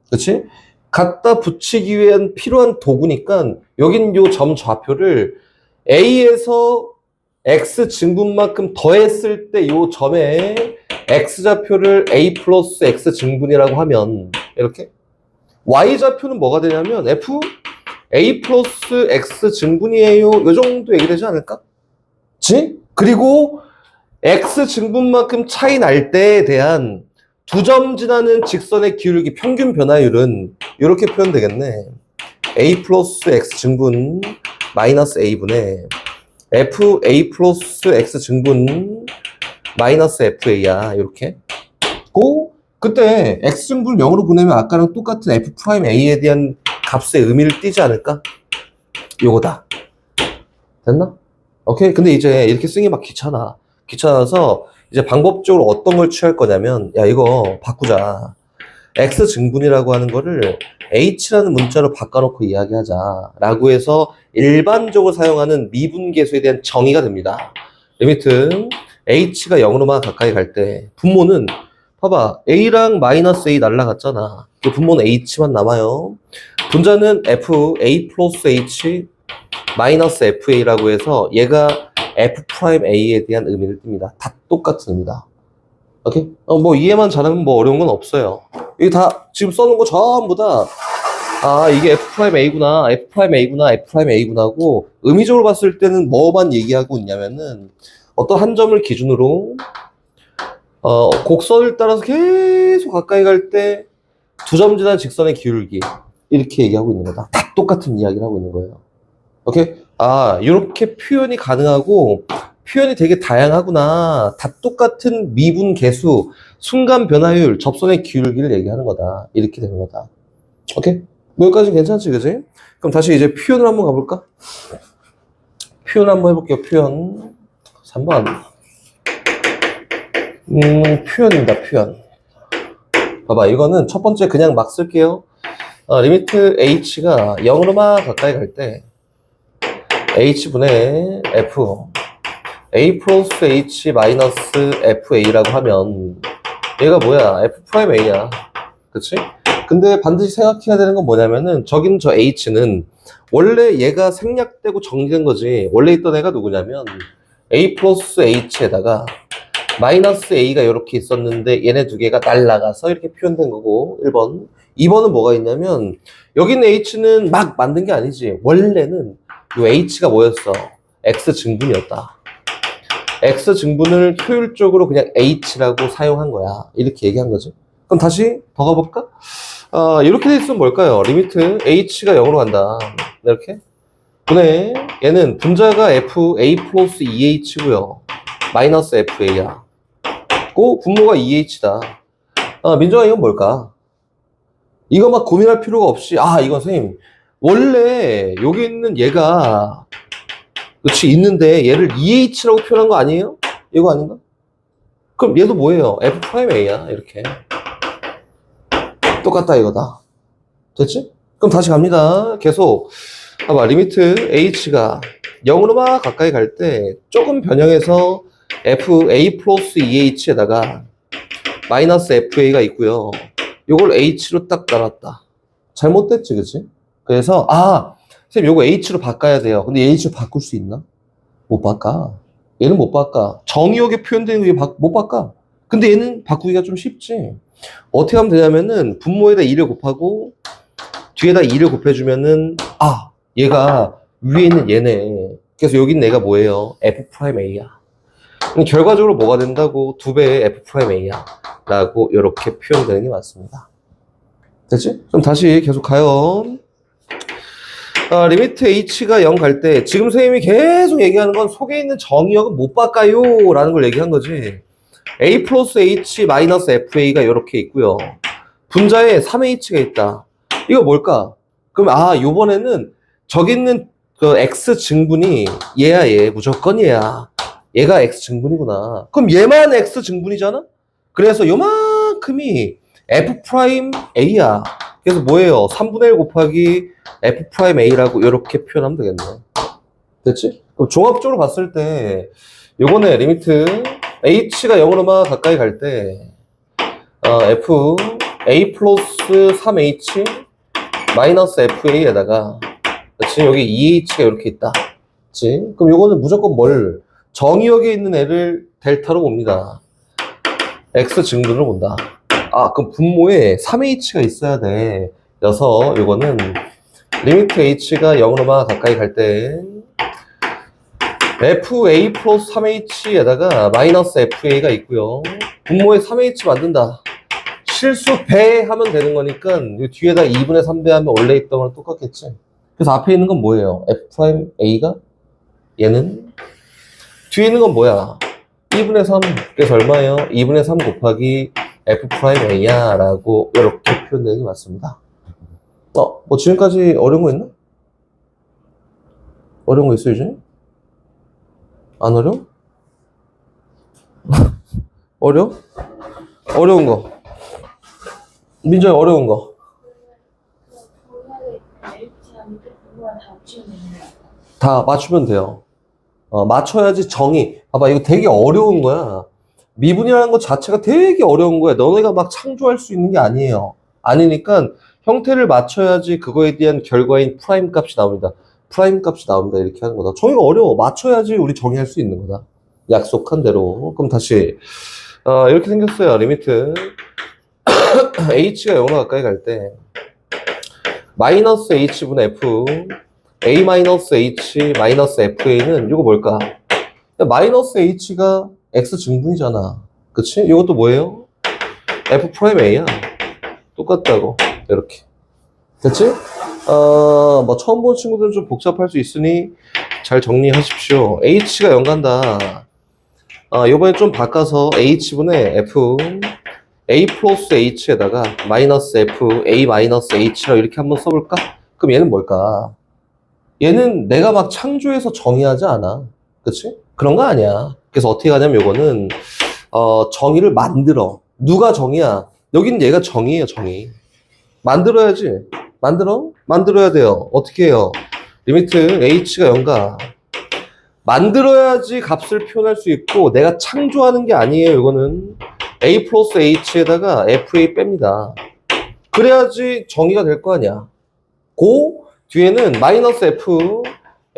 그치? 갖다 붙이기 위한 필요한 도구니까 여긴 요 점 좌표를 A에서 X 증분만큼 더했을 때 요 점에 X 좌표를 A 플러스 X 증분이라고 하면 이렇게 Y 좌표는 뭐가 되냐면 F A 플러스 X 증분이에요. 요 정도 얘기되지 않을까? 그치? 그리고 X 증분만큼 차이 날 때에 대한 두 점 지나는 직선의 기울기 평균 변화율은 이렇게 표현되겠네. A 플러스 X 증분 마이너스 A분의 FA 플러스 X 증분 마이너스 FA야. 이렇게. 그때 X 증분을 0으로 보내면 아까랑 똑같은 F 프라임 A에 대한 값의 의미를 띠지 않을까? 요거다. 됐나? 오케이. 근데 이제 이렇게 쓰는 게 막 귀찮아. 귀찮아서 이제 방법적으로 어떤 걸 취할 거냐면, 야, 이거 바꾸자. X 증분이라고 하는 거를 H라는 문자로 바꿔놓고 이야기하자. 라고 해서 일반적으로 사용하는 미분계수에 대한 정의가 됩니다. 리미트 H가 0으로만 가까이 갈 때 분모는 봐봐. A랑 마이너스 A 날라갔잖아. 그 분모는 H만 남아요. 분자는 FA 플러스 H 마이너스 FA라고 해서 얘가 F'A에 대한 의미를 띱니다. 다 똑같은 의미다. 오케이? 뭐 이해만 잘하면 뭐 어려운 건 없어요. 이게 다 지금 써놓은 거 전부 다 아, 이게 F'A구나, F'A구나, F'A구나고 의미적으로 봤을 때는 뭐만 얘기하고 있냐면은 어떤 한 점을 기준으로 곡선을 따라서 계속 가까이 갈 때 두 점 지난 직선의 기울기 이렇게 얘기하고 있는 거다. 다 똑같은 이야기를 하고 있는 거예요. 오케이? 아, 이렇게 표현이 가능하고 표현이 되게 다양하구나. 다 똑같은 미분 계수, 순간 변화율, 접선의 기울기를 얘기하는 거다. 이렇게 되는 거다. 오케이? 뭐 여기까지 괜찮지, 그지? 그럼 다시 이제 표현을 한번 가볼까? 표현 한번 해볼게요. 표현 3번. 표현입니다. 표현. 봐봐, 이거는 첫 번째 그냥 막 쓸게요. 리미트 h가 0으로만 가까이 갈 때 h분의 f a 플러스 h 마이너스 fa라고 하면 얘가 뭐야? f'a야. 그치? 근데 반드시 생각해야 되는 건 뭐냐면은 저긴 저 h는 원래 얘가 생략되고 정리된 거지. 원래 있던 애가 누구냐면 a 플러스 h에다가 마이너스 a가 이렇게 있었는데 얘네 두 개가 날라가서 이렇게 표현된 거고 1번. 2번은 뭐가 있냐면 여기 있는 h는 막 만든 게 아니지. 원래는 이 h가 뭐였어? x 증분이었다. x 증분을 효율적으로 그냥 h라고 사용한 거야. 이렇게 얘기한 거지. 그럼 다시 더 가볼까? 이렇게 돼 있으면 뭘까요? 리미트 h가 0으로 간다. 이렇게. 분의 얘는 분자가 fa 플러스 2h고요. 마이너스 fa야. 분모가 2h다. 민정아 이건 뭘까? 이거 막 고민할 필요가 없이 이건 선생님 원래 여기 있는 얘가 그렇지 있는데 얘를 2h라고 표현한 거 아니에요? 이거 아닌가? 그럼 얘도 뭐예요? F'A야 이렇게 똑같다 이거다. 됐지? 그럼 다시 갑니다. 계속 봐봐. 리미트 h가 0으로 막 가까이 갈 때 조금 변형해서 fa 플러스 2h에다가 마이너스 fa가 있고요. 요걸 h로 딱 따랐다. 잘못됐지, 그치? 그래서 선생님 요거 h로 바꿔야 돼요. 근데 h로 바꿀 수 있나? 못 바꿔. 얘는 못 바꿔. 정의역에 표현되는 거 못 바꿔. 근데 얘는 바꾸기가 좀 쉽지. 어떻게 하면 되냐면은 분모에다 2를 곱하고 뒤에다 2를 곱해주면은 얘가 위에 있는 얘네. 그래서 여기 있는 애가 뭐예요? F'A야. 결과적으로 뭐가 된다고? 2배의 F'A야 라고 이렇게 표현되는 게 맞습니다. 됐지? 그럼 다시 계속 가요. 리미트 h가 0 갈 때 지금 선생님이 계속 얘기하는 건 속에 있는 정의역은 못 바꿔요 라는 걸 얘기한 거지. a 플러스 h 마이너스 fa가 이렇게 있고요. 분자에 3h가 있다. 이거 뭘까? 그럼 요번에는 저기 있는 그 x 증분이 얘야. 얘 무조건 얘야. 얘가 x 증분이구나. 그럼 얘만 x 증분이잖아? 그래서 요만큼이 F'A야. 그래서 뭐예요? 3분의 1 곱하기 F'A라고 이렇게 표현하면 되겠네. 됐지? 그럼 종합적으로 봤을 때 요거네. 리미트 h가 0으로만 가까이 갈 때 f a 플러스 3h 마이너스 fa에다가 그치? 여기 2h가 이렇게 있다. 그치? 그럼 요거는 무조건 정의역에 있는 애를 델타로 봅니다. x 증분을 본다. 그럼 분모에 3h가 있어야 돼. 그래서 요거는 리미트 h가 0으로만 가까이 갈 때 fa 플러스 3h에다가 마이너스 fa가 있고요. 분모에 3h 만든다. 실수 배하면 되는 거니까 뒤에다 2분의 3 배하면 원래 있던 거랑 똑같겠지. 그래서 앞에 있는 건 뭐예요? f'a가 얘는 뒤에 있는 건 뭐야? 2분의 3. 그래서 얼마예요? 2분의 3 곱하기 f'a야 라고 이렇게 표현되는 게 맞습니다. 뭐 지금까지 어려운 거 있나? 어려운 거 있어 요즘? 안 어려워? 어려워? 어려운 거. 민정이 어려운 거. 다 맞추면 돼요. 맞춰야지 정의. 봐봐, 이거 되게 어려운 거야. 미분이라는 것 자체가 되게 어려운 거야. 너네가 막 창조할 수 있는 게 아니에요. 아니니까 형태를 맞춰야지 그거에 대한 결과인 프라임 값이 나옵니다. 프라임 값이 나옵니다. 이렇게 하는 거다. 정의가 어려워. 맞춰야지 우리 정의할 수 있는 거다. 약속한 대로. 그럼 다시 이렇게 생겼어요. 리미트 h가 0으로 가까이 갈 때 마이너스 h분의 f a 마이너스 h 마이너스 fa는 이거 뭘까? 마이너스 h가 x 증분이잖아. 그치? 이것도 뭐예요? f 프라임 a야. 똑같다고. 이렇게. 됐지? 뭐 처음 본 친구들은 좀 복잡할 수 있으니 잘 정리하십시오. h가 0 간다. 요번에 좀 바꿔서 h분의 f a 플러스 h에다가 마이너스 f a 마이너스 h라고 이렇게 한번 써볼까? 그럼 얘는 뭘까? 얘는 내가 막 창조해서 정의하지 않아. 그치? 그런 거 아니야. 그래서 어떻게 하냐면 요거는 정의를 만들어. 누가 정의야? 여기는 얘가 정의예요, 정의. 만들어야지. 만들어야 돼요. 어떻게 해요? 리미트 h가 0가 만들어야지 값을 표현할 수 있고 내가 창조하는 게 아니에요. 이거는 a 플러스 h에다가 fa 뺍니다. 그래야지 정의가 될 거 아니야. 그 뒤에는 마이너스 f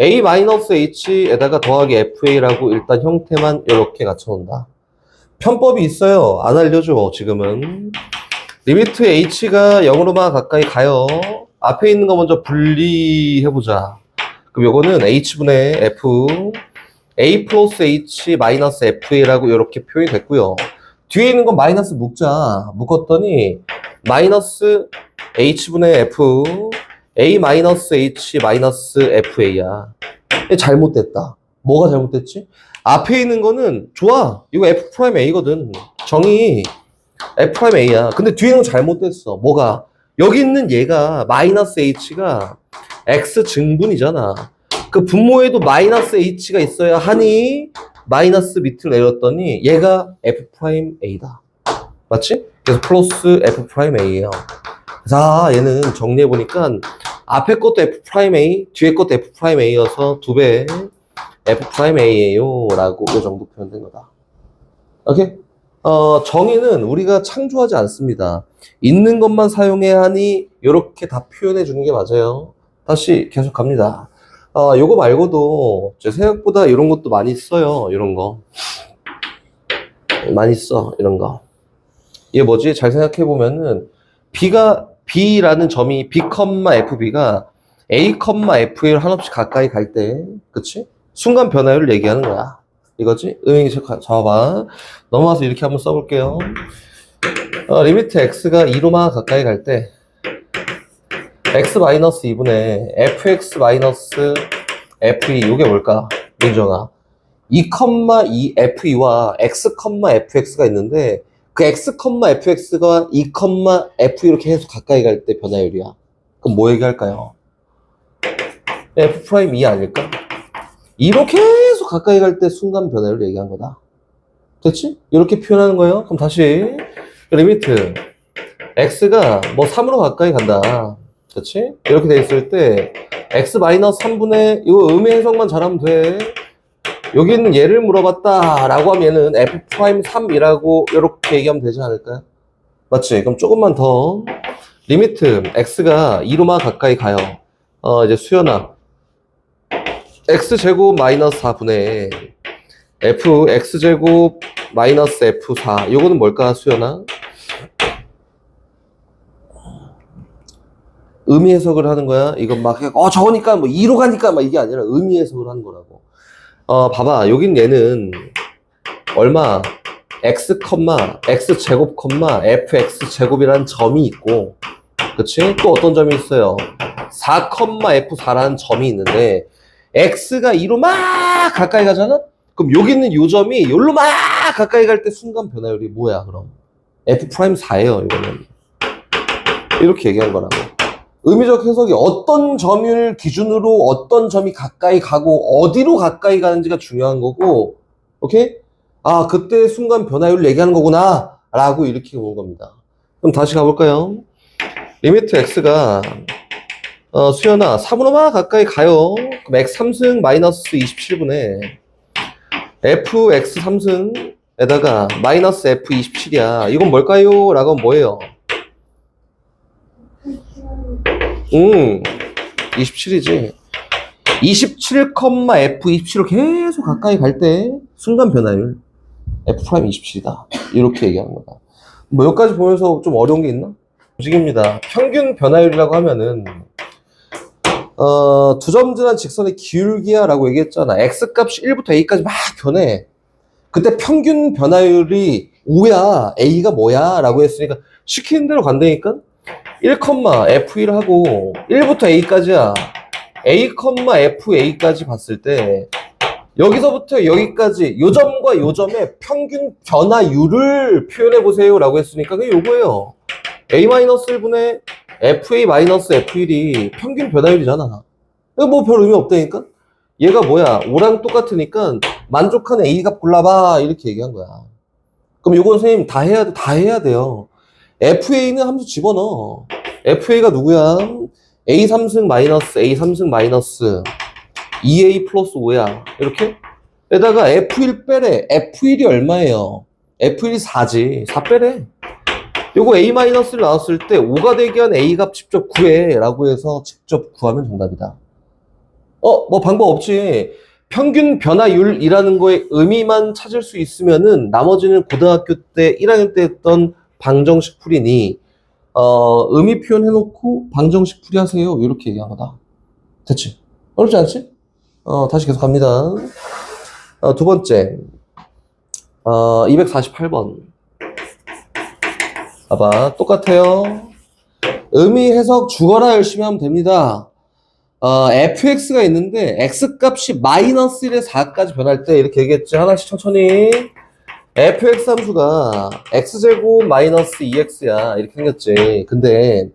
a 마이너스 h에다가 더하기 fa라고 일단 형태만 이렇게 갖춰놓는다. 편법이 있어요. 안 알려줘 지금은. 리미트 h가 0으로만 가까이 가요. 앞에 있는 거 먼저 분리해보자. 그럼 요거는 h분의 f a 플러스 h 마이너스 fa라고 이렇게 표현이 됐고요. 뒤에 있는 건 마이너스 묶었더니 마이너스 h분의 f a 마이너스 h 마이너스 fa야. 잘못됐다. 뭐가 잘못됐지? 앞에 있는 거는 좋아. 이거 f 프라임 a거든. 정의 f 프라임 a야. 근데 뒤에 있는 건 잘못됐어. 뭐가? 여기 있는 얘가 마이너스 h가 x 증분이잖아. 그 분모에도 마이너스 h가 있어야 하니 마이너스 밑으로 내렸더니 얘가 f 프라임 a다. 맞지? 그래서 플러스 f 프라임 a예요. 자, 얘는 정리해 보니까 앞에 것도 f 프라임 a, 뒤에 것도 f 프라임 a여서 2배 f 프라임 a예요. 라고 이 정도 표현된 거다. 오케이? 정의는 우리가 창조하지 않습니다. 있는 것만 사용해야 하니 이렇게 다 표현해 주는 게 맞아요. 다시 계속 갑니다. 요거 말고도 생각보다 이런 것도 많이 써요. 이런 거 많이 써. 이런 거. 이게 뭐지? 잘 생각해 보면은 B라는 점이 B, FB가 A, F에 한없이 가까이 갈 때, 그치? 순간 변화율을 얘기하는 거야. 이거지? 응용이 잡아봐. 넘어와서 이렇게 한번 써볼게요. 리미트 X가 2로만 가까이 갈 때, X-2분의 FX- FE, 이게 뭘까? 민정아. 2, FE와 X, FX가 있는데, 그 X, FX가 2, F 이렇게 해서 가까이 갈 때 변화율이야. 그럼 뭐 얘기할까요? F 프라임 2 아닐까? 이렇게 계속 가까이 갈 때 순간 변화율 얘기한 거다. 됐지? 이렇게 표현하는 거예요. 그럼 다시 리미트 X가 뭐 3으로 가까이 간다. 그렇지? 이렇게 돼 있을 때 X-3분의 이거 의미 해석만 잘하면 돼. 여기 있는 얘를 물어봤다 라고 하면 얘는 F'3이라고 이렇게 얘기하면 되지 않을까요? 맞지? 그럼 조금만 더 리미트 X가 2로만 가까이 가요. 이제 수연아 X제곱 마이너스 4분의 F X제곱 마이너스 F4 요거는 뭘까 수연아? 의미 해석을 하는 거야. 이건 막, 저거니까 뭐 2로 가니까 막 이게 아니라 의미 해석을 하는 거라고. 봐봐. 여긴 얘는 얼마? x, x 제곱, fx 제곱이라는 점이 있고, 그치? 또 어떤 점이 있어요? 4, f4라는 점이 있는데, x가 2로 막 가까이 가잖아? 그럼 여기 있는 요 점이 여기로 막 가까이 갈 때 순간 변화율이 뭐야, 그럼? f'4예요, 이거는. 이렇게 얘기한 거라고. 의미적 해석이 어떤 점을 기준으로 어떤 점이 가까이 가고 어디로 가까이 가는지가 중요한 거고, 오케이? 아, 그때 순간 변화율을 얘기하는 거구나 라고 이렇게 본 겁니다. 그럼 다시 가볼까요? 리미트 x가 수연아 3으로 막 가까이 가요. 그럼 x 3승 마이너스 27분의 fx 3승에다가 마이너스 f 27이야. 이건 뭘까요? 라고 하면 뭐예요? 27이지. 27, f27로 계속 가까이 갈 때 순간 변화율 f'27이다. 이렇게 얘기하는 거다. 뭐 여기까지 보면서 좀 어려운 게 있나? 움직입니다. 평균 변화율이라고 하면은 두 점 지난 직선의 기울기야 라고 얘기했잖아. x값이 1부터 a까지 막 변해. 그때 평균 변화율이 5야. a가 뭐야? 라고 했으니까 시키는 대로 간다니까? 1, f1 하고 1부터 a까지야. a, fa까지 봤을 때 여기서부터 여기까지 요 점과 요 점의 평균 변화율을 표현해 보세요 라고 했으니까 그게 요거예요. a-1분의 fa-f1이 평균 변화율이잖아. 뭐 별 의미 없다니까? 얘가 뭐야? 5랑 똑같으니까 만족하는 a 값 골라봐 이렇게 얘기한 거야. 그럼 요건 선생님 다 해야 돼요. fa는 함수 집어넣어. fa가 누구야? a 3승 마이너스 a 3승 마이너스 2a 플러스 5야. 이렇게? 에다가 f1 빼래. f1이 얼마예요? f1이 4지. 4 빼래. 요거 a-를 나왔을 때 5가 되게 한 a 값 직접 구해 라고 해서 직접 구하면 정답이다. 뭐 방법 없지. 평균 변화율이라는 거의 의미만 찾을 수 있으면은 나머지는 고등학교 때 1학년 때 했던 방정식 풀이니 의미 표현해놓고 방정식 풀이하세요. 이렇게 얘기한 거다. 됐지? 어렵지 않지? 다시 계속 갑니다. 두 번째 248번 봐봐. 똑같아요. 의미 해석 죽어라 열심히 하면 됩니다. fx가 있는데 x값이 마이너스 1에 4까지 변할 때 이렇게 얘기했지. 하나씩 천천히. fx 함수가 x제곱 마이너스 2x야 이렇게 생겼지. 근데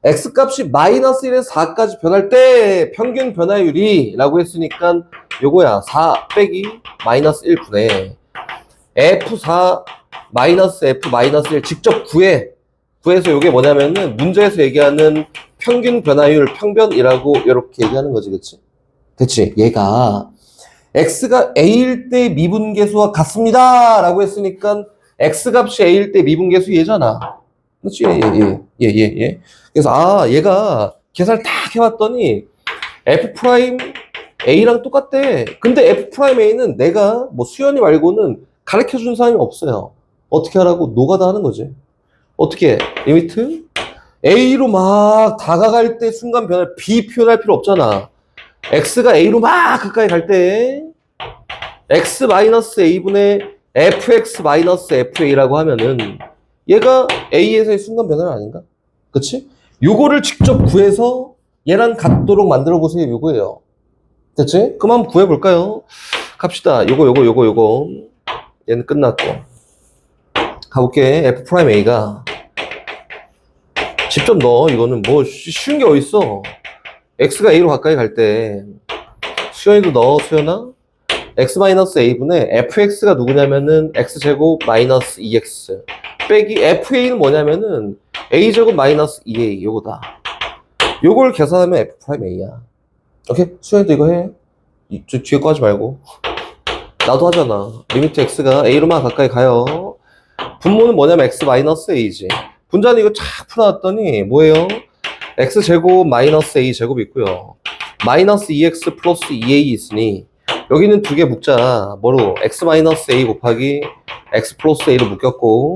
x값이 마이너스 1에서 4까지 변할 때 평균 변화율이 라고 했으니까 요거야. 4 빼기 마이너스 1분의 f4 마이너스 f 마이너스 1 직접 구해서 요게 뭐냐면은 문제에서 얘기하는 평균 변화율 평변이라고 이렇게 얘기하는 거지. 그치? 그치? 얘가 x가 a일 때 미분계수와 같습니다 라고 했으니까 x값이 a일 때 미분계수 얘잖아. 그렇지? 예. 그래서 얘가 계산을 딱 해봤더니 f 프라임 a랑 똑같대. 근데 f 프라임 a는 내가 뭐 수연이 말고는 가르쳐준 사람이 없어요. 어떻게 하라고? 노가다 하는 거지. 어떻게? 리미트 a로 막 다가갈 때 순간 변화를 b 표현할 필요 없잖아. x가 a로 막 가까이 갈 때 x-a분의 fx-fa라고 하면은 얘가 a에서의 순간 변화는 아닌가? 그치? 요거를 직접 구해서 얘랑 같도록 만들어 보세요. 요거예요. 됐지? 그럼 한번 구해볼까요? 갑시다. 요거. 얘는 끝났고. 가볼게. f'a가 직접 넣어. 이거는 뭐 쉬운 게 어딨어. x가 a로 가까이 갈 때 수연이도 넣어. 수연아. x-a분의 fx가 누구냐면은 x제곱 마이너스 2x 빼기 fa는 뭐냐면은 a제곱 마이너스 2a 요거다. 요걸 계산하면 f'a야. 오케이? 수연이도 이거 해. 뒤에 거 하지 말고. 나도 하잖아. 리미트 x가 a로만 가까이 가요. 분모는 뭐냐면 x 마이너스 a지. 분자는 이거 쫙 풀어놨더니 뭐예요? x제곱 마이너스 a제곱 있고요. 마이너스 2x 플러스 2a 있으니 여기는 두 개 묶자. 뭐로? x 마이너스 a 곱하기 x 플러스 a로 묶였고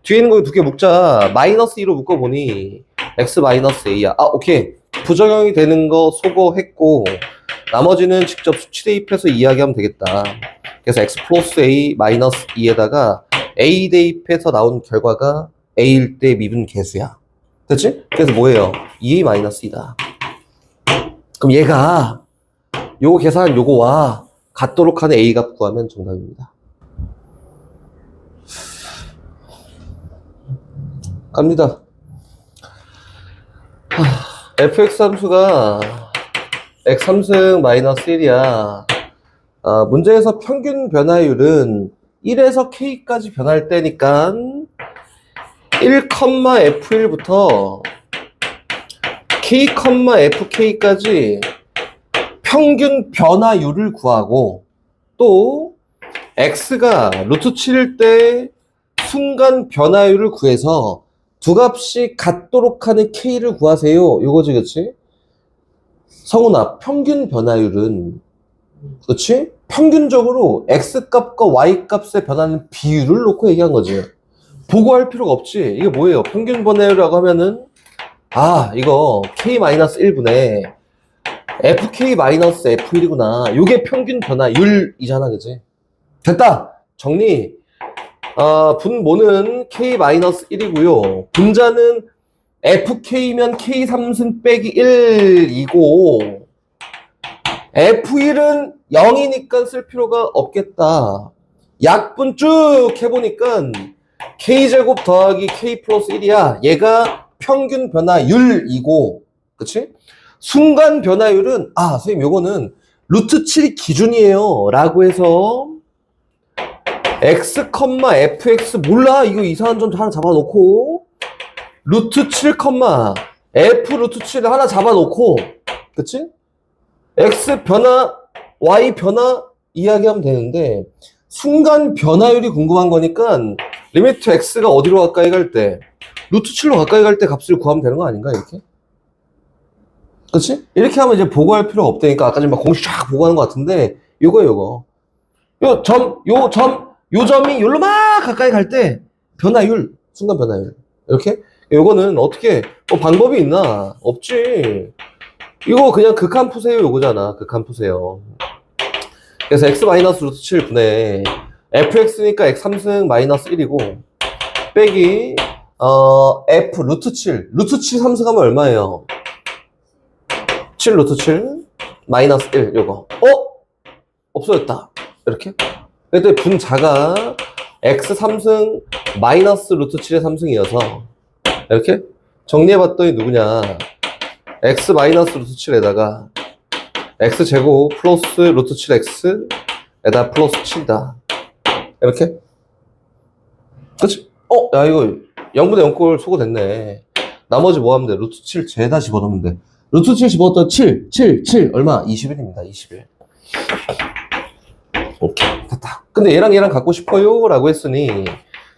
뒤에 있는 거 두 개 묶자. 마이너스 2로 묶어보니 x 마이너스 a야. 아, 오케이. 부정형이 되는 거 소거했고 나머지는 직접 수치 대입해서 이야기하면 되겠다. 그래서 x 플러스 a 마이너스 2에다가 a 대입해서 나온 결과가 a일 때 미분 계수야. 됐지? 그래서 뭐예요? 2a 마이너스 2다. 그럼 얘가 요거 계산한 요거와 같도록 하는 a 값 구하면 정답입니다. 갑니다. fx 함수가 x 3승 마이너스 1이야. 문제에서 평균 변화율은 1에서 k까지 변할 때니까 1,f1부터 k, fk까지 평균 변화율을 구하고 또 x가 루트 7일 때 순간 변화율을 구해서 두 값이 같도록 하는 k를 구하세요. 요거지, 그치? 성훈아, 평균 변화율은, 그치? 평균적으로 x값과 y값의 변하는 비율을 놓고 얘기한 거지. 보고할 필요가 없지. 이게 뭐예요? 평균 변화율이라고 하면은, 이거 k-1분의 fk-f1이구나. 요게 평균 변화율이잖아, 그치? 됐다! 정리! 분모는 k-1이고요. 분자는 fk면 k3승 빼기 1이고 f1은 0이니까 쓸 필요가 없겠다. 약분 쭉 해보니까 k제곱 더하기 k 플러스 1이야. 얘가 평균 변화율이고, 그치? 순간 변화율은, 선생님 요거는 루트 7이 기준이에요. 라고 해서 x, fx 몰라. 이거 이상한 점 하나 잡아놓고 루트 7, f 루트 7을 하나 잡아놓고, 그치? x 변화, y 변화 이야기하면 되는데 순간 변화율이 궁금한 거니까 리미트 x가 어디로 가까이 갈 때 루트 7로 가까이 갈 때 값을 구하면 되는 거 아닌가 이렇게? 그치? 이렇게 하면 이제 보고할 필요가 없다니까. 아까 전에 막 공식 쫙 보고하는 것 같은데 요거 요 점이 요로 막 가까이 갈 때 변화율, 순간 변화율 이렇게? 요거는 어떻게 방법이 있나? 없지. 이거 그냥 극한 푸세요 요거잖아. 극한 푸세요. 그래서 x 마이너스 루트 7분의 fx니까 x 3승 마이너스 1이고 빼기 f 루트 7 3승하면 얼마예요? 7 루트 7 마이너스 1 요거 없어졌다 이렇게. 그때 분자가 x 3승 마이너스 루트 7의 3승이어서 이렇게 정리해봤더니 누구냐, x 마이너스 루트 7에다가 x제곱 플러스 루트 7x에다 플러스 7이다 이렇게. 그치? 야 이거 0분의 0꼴 소거됐네. 나머지 뭐 하면 돼? 루트 7 죄다 집어넣으면 돼. 루트 7 집어넣었더니 7 얼마? 21입니다 21. 오케이 됐다. 근데 얘랑 갖고 싶어요 라고 했으니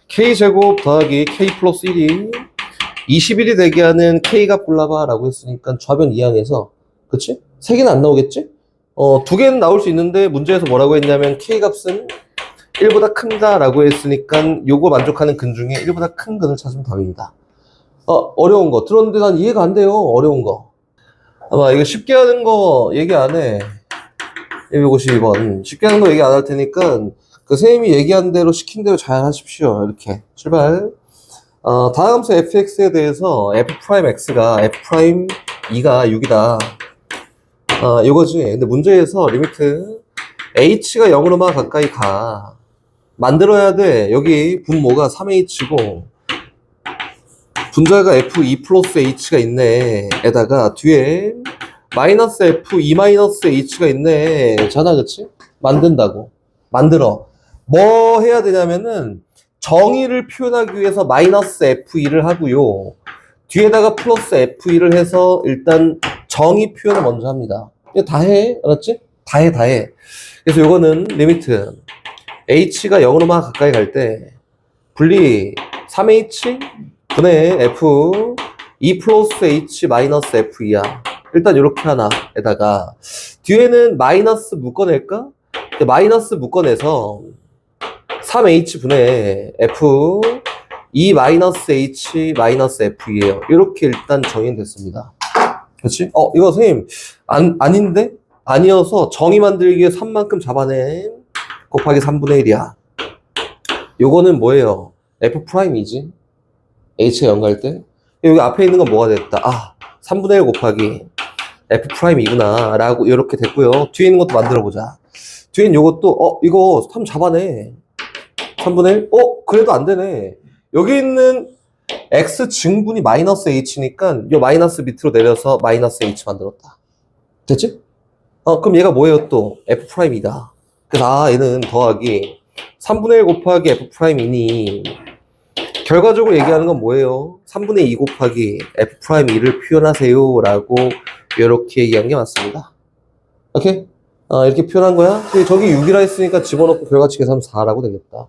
k제곱 더하기 k 플러스 1이 21이 되게 하는 k값 골라봐 라고 했으니까 좌변 이항해서, 그치? 3개는 안 나오겠지? 2개는 나올 수 있는데 문제에서 뭐라고 했냐면 k값은 1보다 큰다 라고 했으니까 요거 만족하는 근 중에 1보다 큰 근을 찾으면 답입니다. 어려운 거 들었는데 난 이해가 안 돼요. 어려운 거 아마 이거 쉽게 하는 거 얘기 안 해. 252번 쉽게 하는 거 얘기 안 할 테니까 그 선생님이 얘기한 대로 시킨 대로 잘 하십시오. 이렇게 출발. 다음 함수 fx에 대해서 f'x가 f'2가 6이다. 요거지. 근데 문제에서 리미트 h가 0으로만 가까이 가. 만들어야 돼. 여기 분모가 3h고 분자가 f2 플러스 h가 있네. 에다가 뒤에 마이너스 f2 마이너스 h가 있네. 잖아, 그치? 만든다고. 만들어. 뭐 해야 되냐면은 정의를 표현하기 위해서 마이너스 f2를 하고요. 뒤에다가 플러스 f2를 해서 일단 정의 표현을 먼저 합니다. 이거 다 해. 알았지? 다 해. 그래서 요거는 리미트 h가 0으로만 가까이 갈 때 분리 3h 분의 f 2 플러스 h 마이너스 f2야. 일단 이렇게 하나에다가 뒤에는 마이너스 묶어낼까? 마이너스 묶어내서 3h 분의 f E 마이너스 H 마이너스 F이에요. 이렇게 일단 정의는 됐습니다. 그렇지? 이거 선생님 아닌데? 아니어서 정의 만들기 위해 3만큼 잡아낸 곱하기 3분의 1이야. 요거는 뭐예요? F 프라임이지. H가 0 갈 때. 여기 앞에 있는 건 뭐가 됐다? 3분의 1 곱하기 F 프라임이구나 라고 이렇게 됐고요. 뒤에 있는 것도 만들어 보자. 뒤에 있는 요것도 이거 3 잡아내. 3분의 1? 그래도 안 되네. 여기 있는 X 증분이 마이너스 H니까 요 마이너스 밑으로 내려서 마이너스 H 만들었다. 됐지? 그럼 얘가 뭐예요 또? F 프라임이다. 그래서 얘는 더하기 3분의 1 곱하기 F 프라임이니 결과적으로 얘기하는 건 뭐예요? 3분의 2 곱하기 F 프라임 2를 표현하세요 라고 이렇게 얘기한 게 맞습니다. 오케이? 이렇게 표현한 거야? 저기 6이라 했으니까 집어넣고 결과치 계산하면 4라고 되겠다.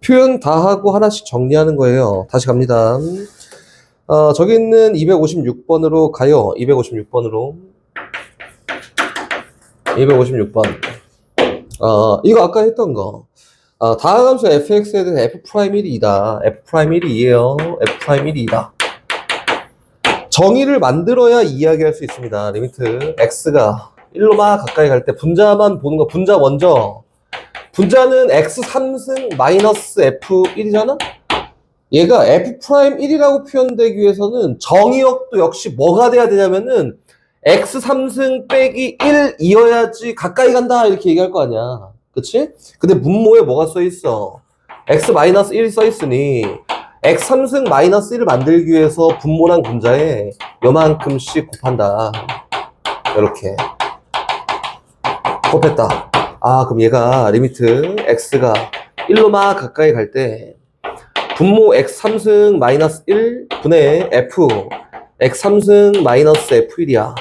표현 다 하고 하나씩 정리하는 거예요. 다시 갑니다. 저기 있는 256번으로 가요. 256번으로. 256번. 이거 아까 했던 거. 다항함수 fx에 대해서 f'1이 2다. f'1이 2예요. f'1이 2다. 정의를 만들어야 이야기할 수 있습니다. 리미트 x가 1로 막 가까이 갈 때 분자만 보는 거. 분자 먼저. 분자는 x 3승 마이너스 f1이잖아? 얘가 f'1이라고 표현되기 위해서는 정의역도 역시 뭐가 돼야 되냐면은 x 3승 빼기 1이어야지 가까이 간다 이렇게 얘기할 거 아니야. 그치? 근데 문모에 뭐가 써있어? x 마이너스 1이 써있으니 x 3승 마이너스 1을 만들기 위해서 분모랑 분자에 요만큼씩 곱한다. 이렇게 곱했다. 그럼 얘가 리미트 x가 1로 막 가까이 갈 때 분모 x 3승 마이너스 1 분의 f x 3승 마이너스 f1이야.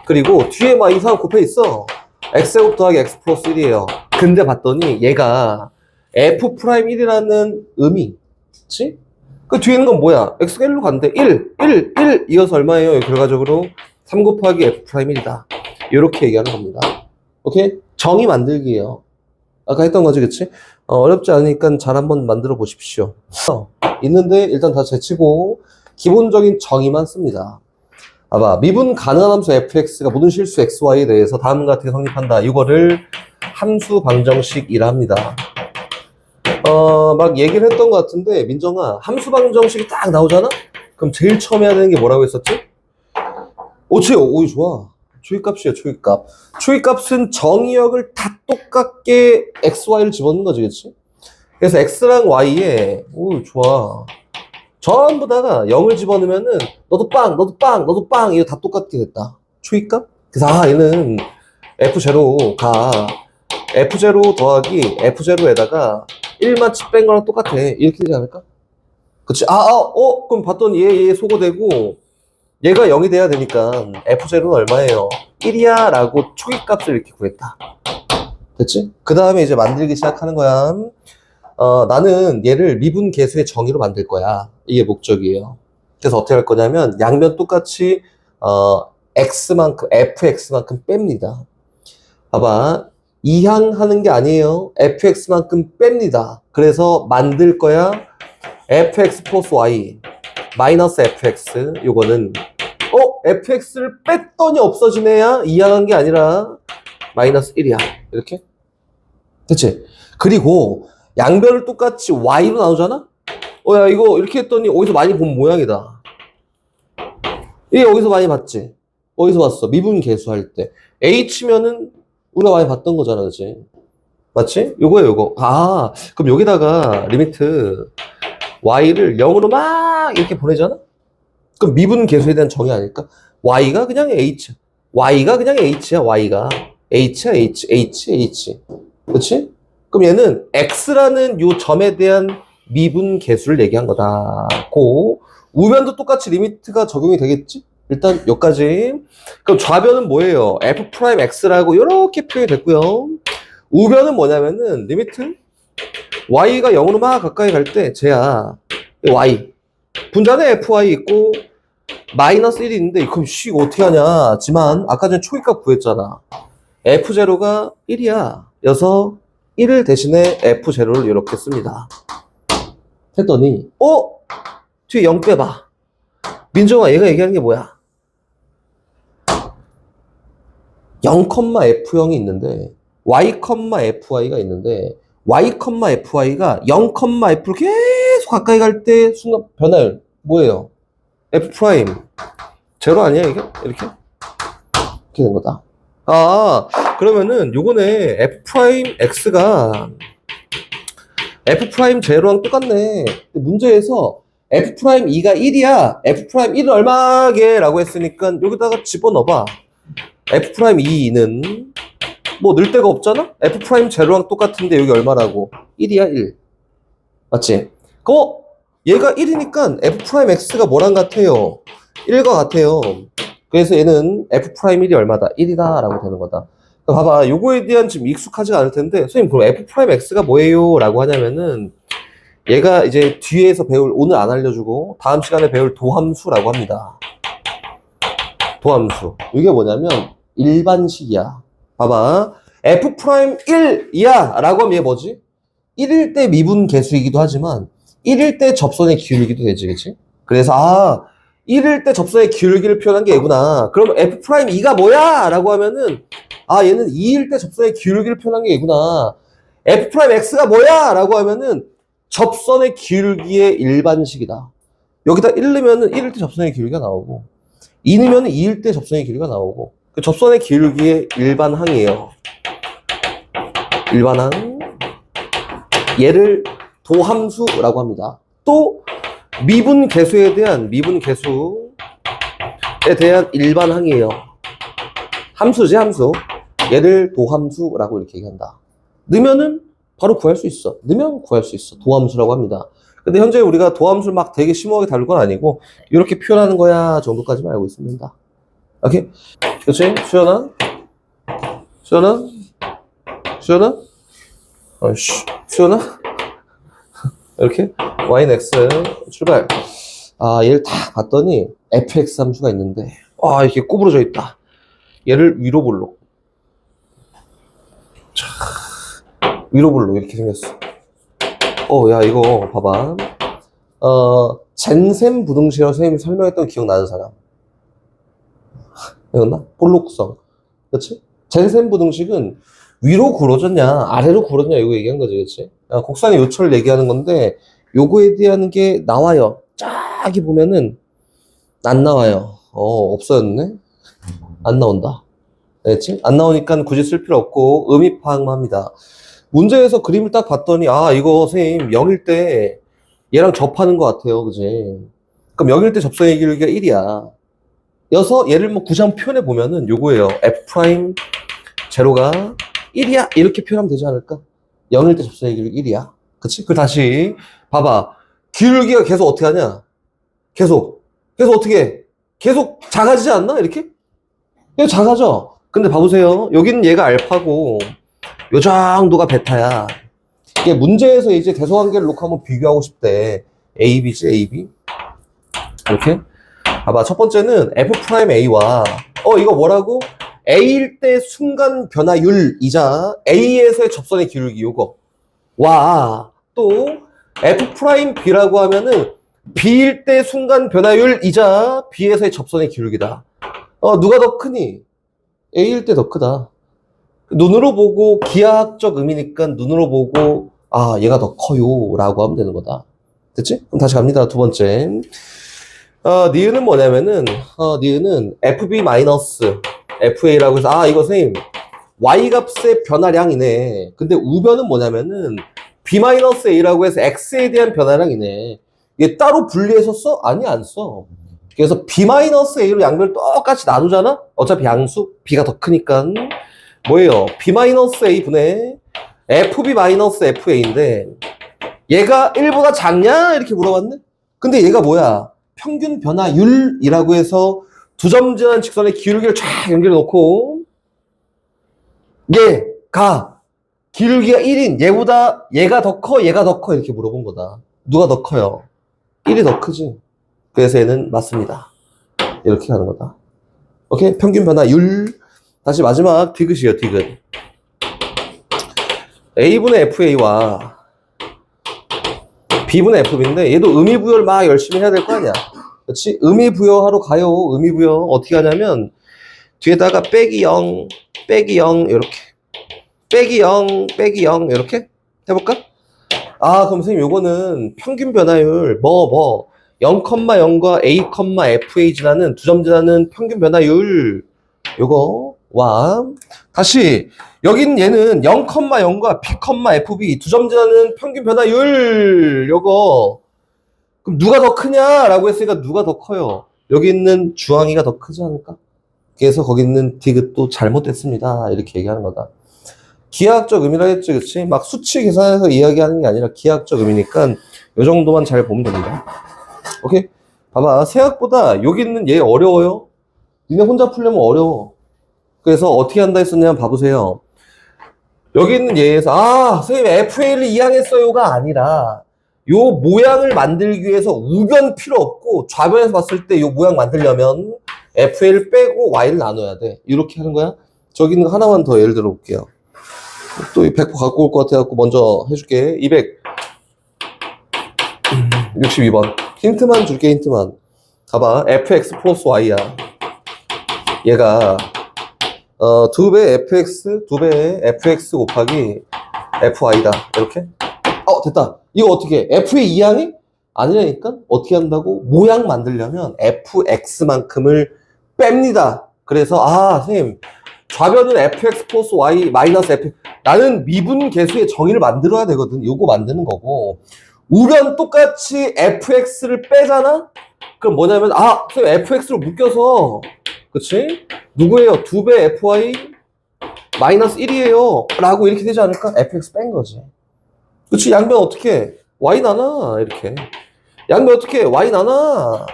그리고 뒤에 막 이상한 곱해 있어. x제곱 더하기 x 플러스 1이에요. 근데 봤더니 얘가 f'1이라는 의미. 그치? 그 뒤에 있는 건 뭐야? x가 1로 간대. 1 이어서 얼마예요? 결과적으로 3 곱하기 f'1이다. 이렇게 얘기하는 겁니다. 오케이? 정의 만들기예요. 아까 했던 거지, 그치? 어렵지 않으니까 잘 한번 만들어 보십시오. 있는데 일단 다 제치고 기본적인 정의만 씁니다. 봐봐. 미분 가능한 함수 fx가 모든 실수 xy에 대해서 다음과 같이 성립한다. 이거를 함수 방정식이라 합니다. 막 얘기를 했던 것 같은데 민정아, 함수 방정식이 딱 나오잖아? 그럼 제일 처음 해야 되는 게 뭐라고 했었지? 오, 좋아. 초이값이야, 초이값. 초이값은 정의역을 다 똑같게 xy를 집어넣는 거지, 그치? 그래서 x랑 y에, 좋아. 전부 다가 0을 집어넣으면은, 너도 빵, 이거 다 똑같게 됐다. 초이값? 그래서, 얘는 f0가, f0 더하기 f0에다가 1마치 뺀 거랑 똑같아. 이렇게 되지 않을까? 그치? 그럼 봤더니 얘 소거되고, 얘가 0이 돼야 되니까 f0는 얼마예요? 1이야 라고 초기값을 이렇게 구했다. 됐지? 그 다음에 이제 만들기 시작하는 거야. 나는 얘를 미분 계수의 정의로 만들 거야. 이게 목적이에요. 그래서 어떻게 할 거냐면 양면 똑같이 fx만큼 뺍니다. 봐봐. 이항하는 게 아니에요. fx만큼 뺍니다. 그래서 만들 거야. fx 플러스 y 마이너스 fx. 요거는 fx를 뺐더니 없어지네야. 이항한 게 아니라 마이너스 1이야. 이렇게. 됐지? 그리고 양변을 똑같이 y로 나누잖아? 야, 이거 이렇게 했더니 어디서 많이 본 모양이다. 이게 어디서 많이 봤지? 어디서 봤어? 미분 계수할 때. h면은 우리가 많이 봤던 거잖아, 그치? 맞지? 요거. 그럼 여기다가 리미트 y를 0으로 막 이렇게 보내잖아? 그럼 미분 계수에 대한 정의 아닐까? y가 그냥 h. y가 그냥 h야, y가. h야, h. 그치? 그럼 얘는 x라는 요 점에 대한 미분 계수를 얘기한 거다. 우변도 똑같이 리미트가 적용이 되겠지? 일단 여기까지. 그럼 좌변은 뭐예요? f'x라고 이렇게 표현이 됐고요. 우변은 뭐냐면은 리미트 y가 0으로 막 가까이 갈 때 쟤야 y 분자는 fy 있고 마이너스 1이 있는데 그럼 이거 어떻게 하냐? 지만 아까 전에 초기값 구했잖아. f0가 1이야. 여서 1을 대신에 f0를 이렇게 씁니다. 했더니 뒤에 0 빼봐. 민정아, 얘가 얘기하는 게 뭐야? 0,F0이 있는데 y,fy가 있는데 y,fy가 0,f로 계속 가까이 갈 때 순간 변화율 뭐예요? f 프라임 제로 아니야 이게? 이렇게 된 거다. 아, 그러면은 요거네. f 프라임 x가 f 프라임 제로랑 똑같네. 문제에서 f 프라임 2가 1이야. f 프라임 1은 얼마게? 라고 했으니까 여기다가 집어넣어봐. f 프라임 2는 뭐 늘 데가 없잖아? f 프라임 제로랑 똑같은데 여기 얼마라고? 1이야 1. 맞지? 얘가 1이니까 f 프라임 x가 뭐랑 같아요? 1과 같아요. 그래서 얘는 f 프라임 1이 얼마다? 1이다 라고 되는 거다. 봐봐, 요거에 대한 지금 익숙하지가 않을 텐데, 선생님 그럼 f 프라임 x가 뭐예요? 라고 하냐면은 얘가 이제 뒤에서 배울, 오늘 안 알려주고 다음 시간에 배울 도함수라고 합니다. 도함수. 이게 뭐냐면 일반식이야. 봐봐, f 프라임 1이야 라고 하면 얘 뭐지? 1일 때 미분 계수이기도 하지만 1일 때 접선의 기울기도 되지, 그치? 그래서 1일 때 접선의 기울기를 표현한 게 얘구나. 그럼 f 프라임 2가 뭐야? 라고 하면은 얘는 2일 때 접선의 기울기를 표현한 게 얘구나. f 프라임 x가 뭐야? 라고 하면은 접선의 기울기의 일반식이다. 여기다 1 넣으면은 1일 때 접선의 기울기가 나오고 2 넣으면은 2일 때 접선의 기울기가 나오고 그 접선의 기울기의 일반항이에요. 일반항. 얘를 도함수라고 합니다. 또 미분 계수에 대한 일반항이에요. 함수지, 함수. 얘를 도함수라고 이렇게 얘기한다. 넣으면은 바로 구할 수 있어. 넣으면 구할 수 있어. 도함수라고 합니다. 근데 현재 우리가 도함수를 막 되게 심오하게 다룰 건 아니고 이렇게 표현하는 거야 정도까지만 알고 있습니다. 오케이? 그렇지? 수연아? 수연아? 이렇게 y는 x 출발. 얘를 다 봤더니 fx 함수가 있는데 이렇게 구부러져 있다. 얘를 위로 볼록. 위로 볼록 이렇게 생겼어. 야, 이거 봐봐. 젠셈 부등식이라고 선생님이 설명했던 거 기억나는 사람? 이었나? 볼록성. 그치? 젠셈 부등식은 위로 구러졌냐, 아래로 구러졌냐, 이거 얘기한 거지, 그치? 곡선의 요철을 얘기하는 건데, 요거에 대한 게 나와요. 쫙이 보면은, 안 나와요. 없어졌네? 안 나온다. 그치? 안 나오니까 굳이 쓸 필요 없고, 의미 파악만 합니다. 문제에서 그림을 딱 봤더니, 이거 선생님, 0일 때 얘랑 접하는 것 같아요, 그지? 그럼 0일 때 접선의 기울기가 1이야. 여서 얘를 뭐 굳이 한번 표현해 보면은 요거예요. f 프라임 제로가 1이야 이렇게 표현하면 되지 않을까? 0일 때 접선의 기울기 1이야. 그치? 그 다시 봐봐. 기울기가 계속 어떻게 하냐? 계속 어떻게 해? 계속 작아지지 않나? 이렇게? 계속 작아져. 근데 봐보세요. 여기는 얘가 알파고 요 정도가 베타야. 이게 문제에서 이제 대소관계를 놓고 한번 비교하고 싶대. A, B지, A, B. 이렇게. 봐봐. 첫 번째는 F'A와, 이거 뭐라고? A일 때 순간 변화율이자 A에서의 접선의 기울기 요거. 와. 또, F'B라고 하면은 B일 때 순간 변화율이자 B에서의 접선의 기울기다. 누가 더 크니? A일 때 더 크다. 눈으로 보고 기하학적 의미니까 눈으로 보고 얘가 더 커요 라고 하면 되는 거다. 됐지? 그럼 다시 갑니다. 두 번째. 니은은 뭐냐면은 니은은 FB 마이너스 FA라고 해서 이거 선생님 Y 값의 변화량이네. 근데 우변은 뭐냐면은 B 마이너스 A라고 해서 X에 대한 변화량이네. 얘 따로 분리해서 써? 아니 안 써. 그래서 B 마이너스 A로 양변을 똑같이 나누잖아? 어차피 양수 B가 더 크니까 뭐예요? B 마이너스 A 분의 FB 마이너스 FA인데 얘가 1보다 작냐? 이렇게 물어봤네? 근데 얘가 뭐야? 평균 변화율이라고 해서 두 점 지난 직선의 기울기를 쫙 연결해 놓고 얘가 기울기가 1인 얘가 더 커, 얘가 더 커 이렇게 물어본 거다. 누가 더 커요? 1이 더 크지. 그래서 얘는 맞습니다. 이렇게 하는 거다. 오케이? 평균 변화율. 다시 마지막 디귿이에요, 디귿. A분의 FA와 B분의 FB인데 얘도 의미부여를 막 열심히 해야 될 거 아니야. 그렇지? 의미부여하러 가요. 의미부여 어떻게 하냐면 뒤에다가 빼기 0, 빼기 0 이렇게 빼기 0, 빼기 0 이렇게 해볼까? 아 그럼 선생님 요거는 평균 변화율 0,0과 A,FA 지나는 두 점 지나는 평균 변화율 요거 와 다시 여긴 얘는 0,0과 B,FB 두 점 지나는 평균 변화율 요거 그럼 누가 더 크냐라고 했으니까 누가 더 커요? 여기 있는 주황이가 더 크지 않을까? 그래서 거기 있는 디귿도 잘못됐습니다 이렇게 얘기하는 거다. 기하학적 의미라 했지 그치? 막 수치 계산해서 이야기하는 게 아니라 기하학적 의미니까 요 정도만 잘 보면 됩니다. 오케이? 봐봐 생각보다 여기 있는 얘 어려워요? 니네 혼자 풀려면 어려워. 그래서 어떻게 한다 했었냐면 봐보세요. 여기 있는 얘에서 선생님 FA를 이항했어요가 아니라 요 모양을 만들기 위해서 우변 필요 없고 좌변에서 봤을 때 요 모양 만들려면 FA를 빼고 Y를 나눠야 돼. 이렇게 하는 거야. 저기 있는 거 하나만 더 예를 들어 볼게요. 또 100% 갖고 올 것 같아갖고 먼저 해줄게. 262번. 힌트만 줄게, 힌트만. 봐봐. fx 플러스 y야. 얘가, 2배 fx, 2배의 fx 곱하기 fy다. 이렇게? 됐다. 이거 어떻게 해? f의 이항이? 아니라니까? 어떻게 한다고? 모양 만들려면 fx만큼을 뺍니다. 그래서, 선생님. 좌변은 fx 플러스 y 마이너스 f 나는 미분 계수의 정의를 만들어야 되거든. 요거 만드는 거고 우변 똑같이 fx를 빼잖아? 그럼 뭐냐면 선생님 fx로 묶여서 그치? 누구예요? 2배 fy 마이너스 1이에요 라고 이렇게 되지 않을까? fx 뺀 거지. 그치? 양변 어떻게 해? y 나눠 이렇게 양변 어떻게 해? y 나눠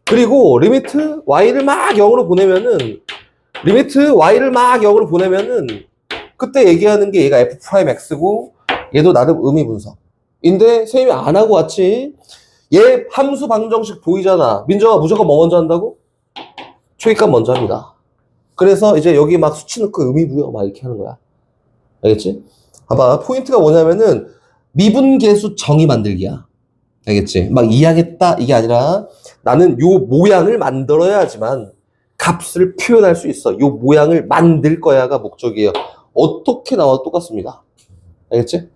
그리고 리미트 y를 막 0으로 보내면은 리미트 y를 막 0으로 보내면은 그때 얘기하는 게 얘가 f'x고 얘도 나름 의미 분석인데 선생님이 안 하고 왔지. 얘 함수 방정식 보이잖아. 민정아 무조건 뭐 먼저 한다고? 초기값 먼저 합니다. 그래서 이제 여기 막 수치 넣고 의미 부여 막 이렇게 하는 거야. 알겠지? 봐봐 포인트가 뭐냐면은 미분계수 정의 만들기야. 알겠지? 막 이해하겠다 이게 아니라 나는 요 모양을 만들어야지만 값을 표현할 수 있어. 요 모양을 만들 거야가 목적이에요. 어떻게 나와도 똑같습니다. 알겠지?